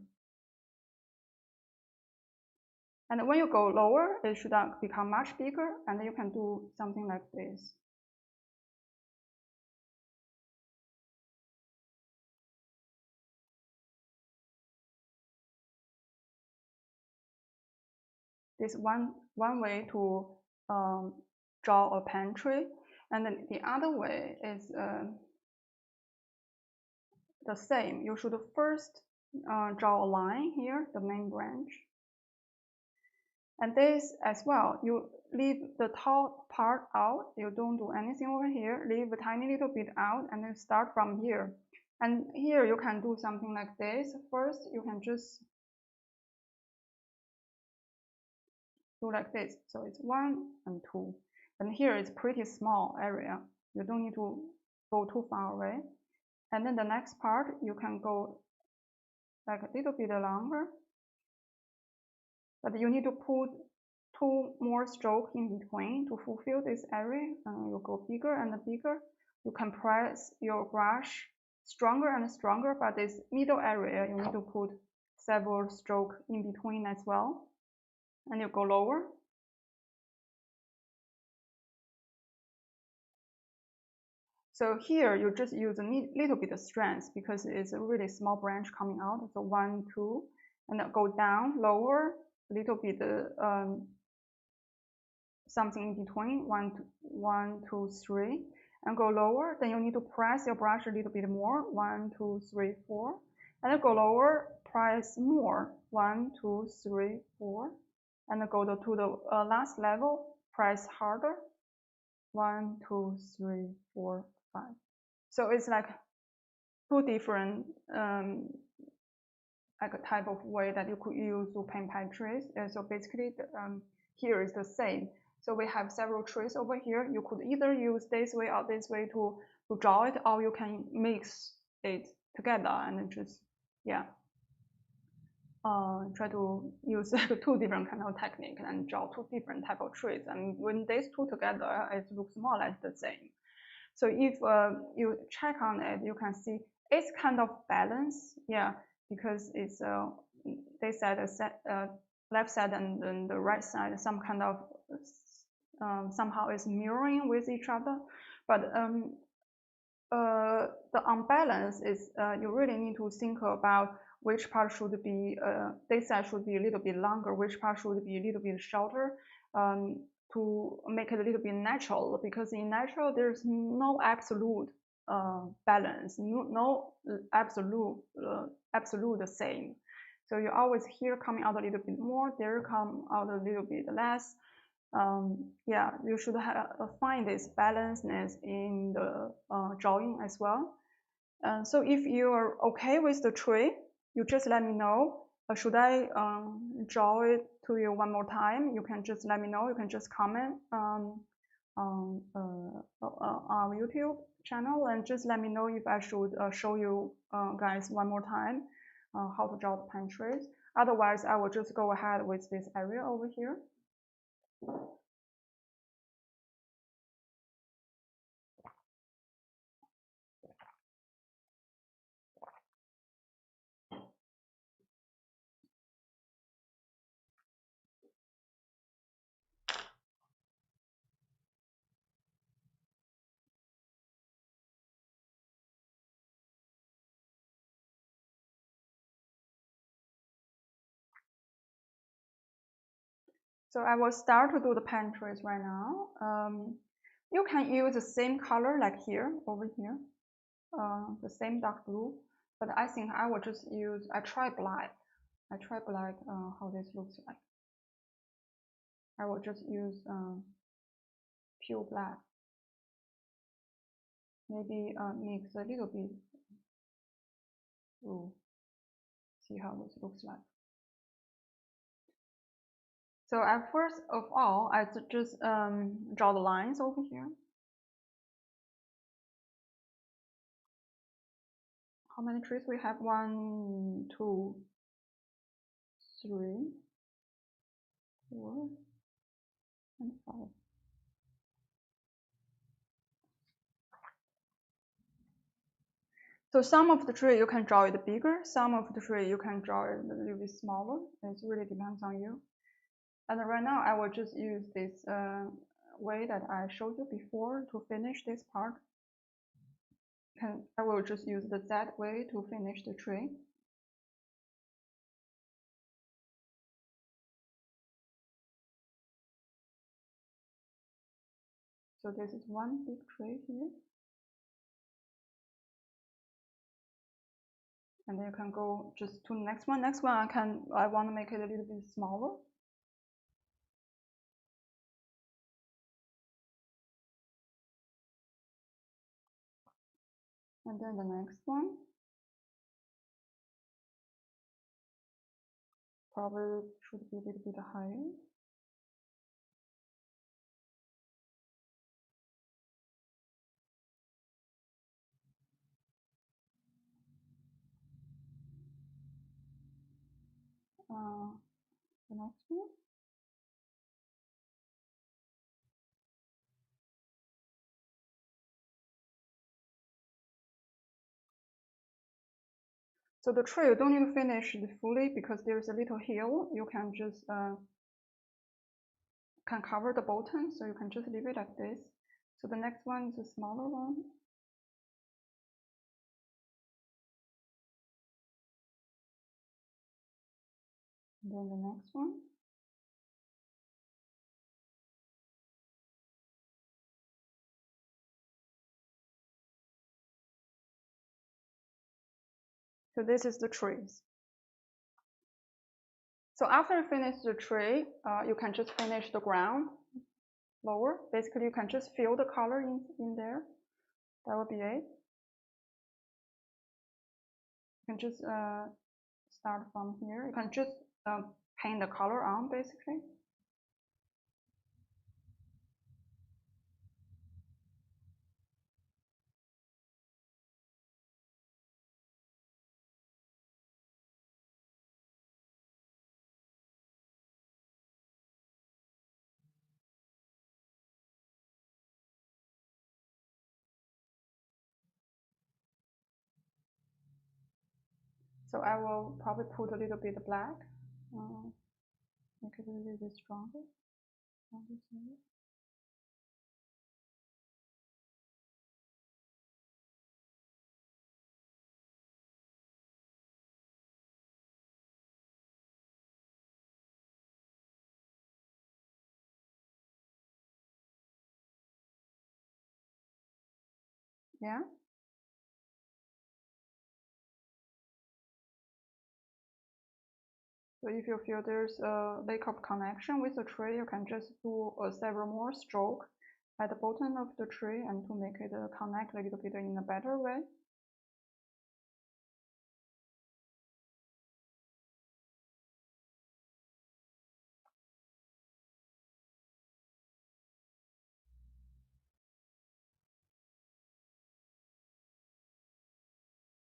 And when you go lower, it should become much bigger, and you can do something like this. This one way to draw a pine tree, and then the other way is the same. You should first draw a line here, the main branch. And this as well, you leave the top part out. You don't do anything over here. Leave a tiny little bit out and then start from here. And here you can do something like this. First, you can just do like this. So it's 1 and 2. And here it's pretty small area. You don't need to go too far away. And then the next part, you can go like a little bit longer. But you need to put 2 more strokes in between to fulfill this area. You go bigger and bigger. You can press your brush stronger and stronger, but this middle area, you need to put several strokes in between as well. And you go lower. So here you just use a little bit of strength because it's a really small branch coming out. So 1, 2, and then go down, lower, a little bit, something in between, 1, 2, 3, and go lower. Then you need to press your brush a little bit more, 1, 2, 3, 4, and then go lower, press more, 1, 2, 3, 4, and then go to the last level, press harder, 1, 2, 3, 4, 5. So it's like 2 different like a type of way that you could use to paint pine trees. So basically, here is the same. So we have several trees over here. You could either use this way or this way to draw it, or you can mix it together and just, yeah, try to use 2 different kind of technique and draw 2 different type of trees. And when these 2 together, it looks more or less the same. So if you check on it, you can see it's kind of balanced, yeah, because it's this side, left side and the right side, some kind of somehow is mirroring with each other. But the unbalance is you really need to think about which part should be, this side should be a little bit longer, which part should be a little bit shorter, to make it a little bit natural, because in natural there's no absolute balance, no absolute the same. So you always here coming out a little bit more, there come out a little bit less. Yeah, you should find this balancedness in the drawing as well. So if you are okay with the tree, you just let me know. Should I draw it to you one more time? You can just let me know. You can just comment on our YouTube channel and just let me know if I should show you guys one more time how to draw the pine trees. Otherwise, I will just go ahead with this area over here. So I will start to do the pine trees right now. You can use the same color like here, over here, the same dark blue, but I think I will just use, I try black how this looks like. I will just use pure black. Maybe mix a little bit to see how this looks like. So at first of all, I just draw the lines over here. How many trees we have? 1, 2, 3, 4, and 5. So some of the tree you can draw it bigger, some of the tree you can draw it a little bit smaller. It really depends on you. And right now I will just use this way that I showed you before to finish this part. I will just use the Z way to finish the tree. So this is one big tree here. And then you can go just to the next one. Next one, I want to make it a little bit smaller. And then the next one, probably should be a little bit higher. The next one. So the tree, you don't need to finish it fully because there's a little hill. You can just can cover the bottom, so you can just leave it like this. So the next one is a smaller one. And then the next one. So this is the trees. So after you finish the tree, you can just finish the ground lower. Basically, you can just fill the color in there. That would be it. You can just start from here. You can just paint the color on, basically. So I will probably put a little bit of black, make it a little bit stronger. Yeah. So if you feel there's a lack of connection with the tree, you can just do several more strokes at the bottom of the tree and to make it connect a little bit in a better way.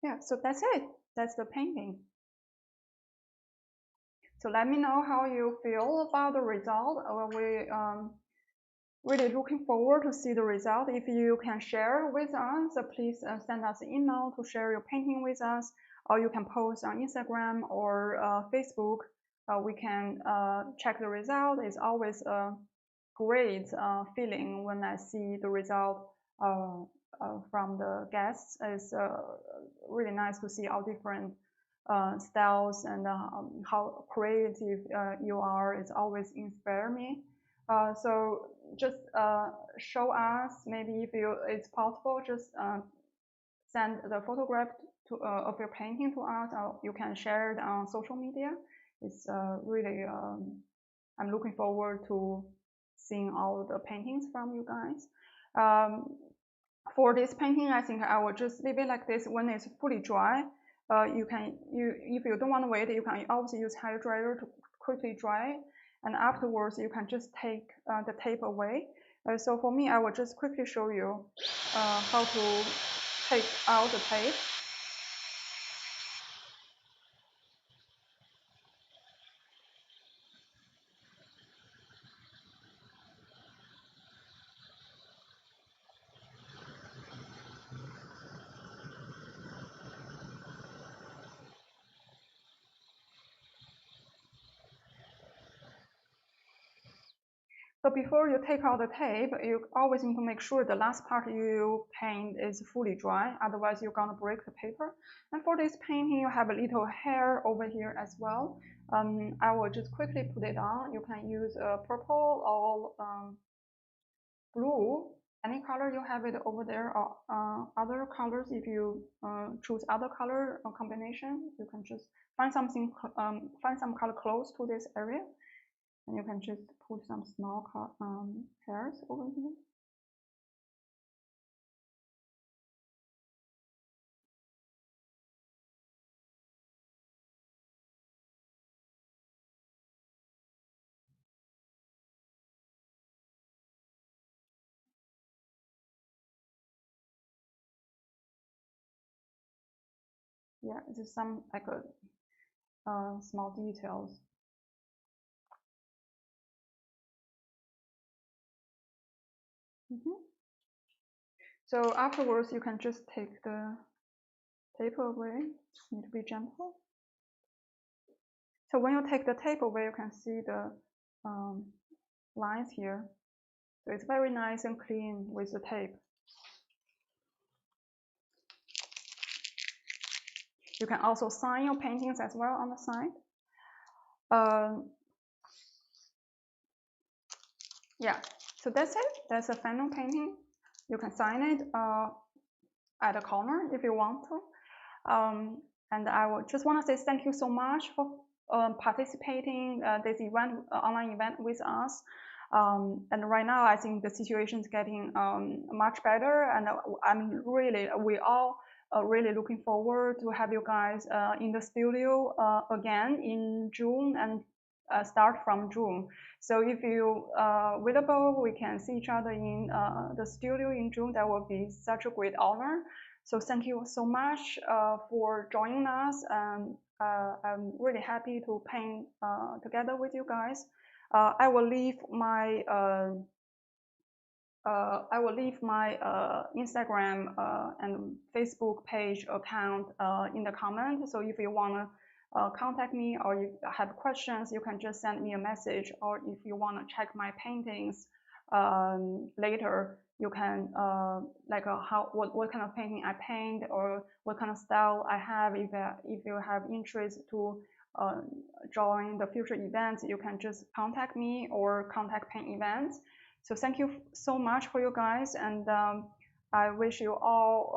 Yeah, so that's it. That's the painting. So let me know how you feel about the result. We really looking forward to see the result. If you can share with us, please send us an email to share your painting with us, or you can post on Instagram or Facebook. We can check the result. It's always a great feeling when I see the result from the guests. It's really nice to see all different styles and how creative you are. It's always inspire me. So just show us, maybe if it's possible, just send the photograph of your painting to us, or you can share it on social media. It's really, I'm looking forward to seeing all the paintings from you guys. For this painting, I think I will just leave it like this. When it's fully dry, if you don't want to wait, you can also use hair dryer to quickly dry, and afterwards you can just take the tape away. So for me, I will just quickly show you how to take out the tape. So before you take out the tape, you always need to make sure the last part you paint is fully dry, otherwise you're gonna break the paper. And for this painting, you have a little hair over here as well. I will just quickly put it on. You can use purple or blue any color you have it over there, or other colors. If you choose other color combination, you can just find something, find some color close to this area, and you can just put some small hairs over here. Yeah, just some like small details. So afterwards, you can just take the tape away. Just need to be gentle. So when you take the tape away, you can see the lines here. So it's very nice and clean with the tape. You can also sign your paintings as well on the side. Yeah, so that's it. That's a final painting. You can sign it at the corner if you want to. And I would just want to say thank you so much for participating this event, online event with us. And right now, I think the situation is getting much better, and we all really looking forward to have you guys in the studio again in June and start from June. So if you available, we can see each other in the studio in June. That will be such a great honor. So thank you so much for joining us. I'm really happy to paint together with you guys. I will leave my Instagram and Facebook page account in the comment. So if you want to contact me or you have questions, you can just send me a message. Or if you want to check my paintings later, you can what kind of painting I paint or what kind of style I have. If you have interest to join the future events, you can just contact me or contact PaintEvents. So thank you so much for you guys, and I wish you all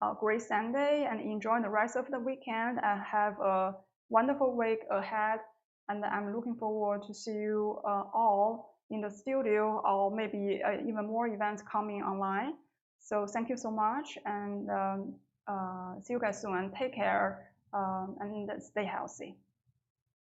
a great Sunday and enjoy the rest of the weekend and have a wonderful week ahead. And I'm looking forward to see you all in the studio, or maybe even more events coming online. So thank you so much, and see you guys soon. Take care and stay healthy.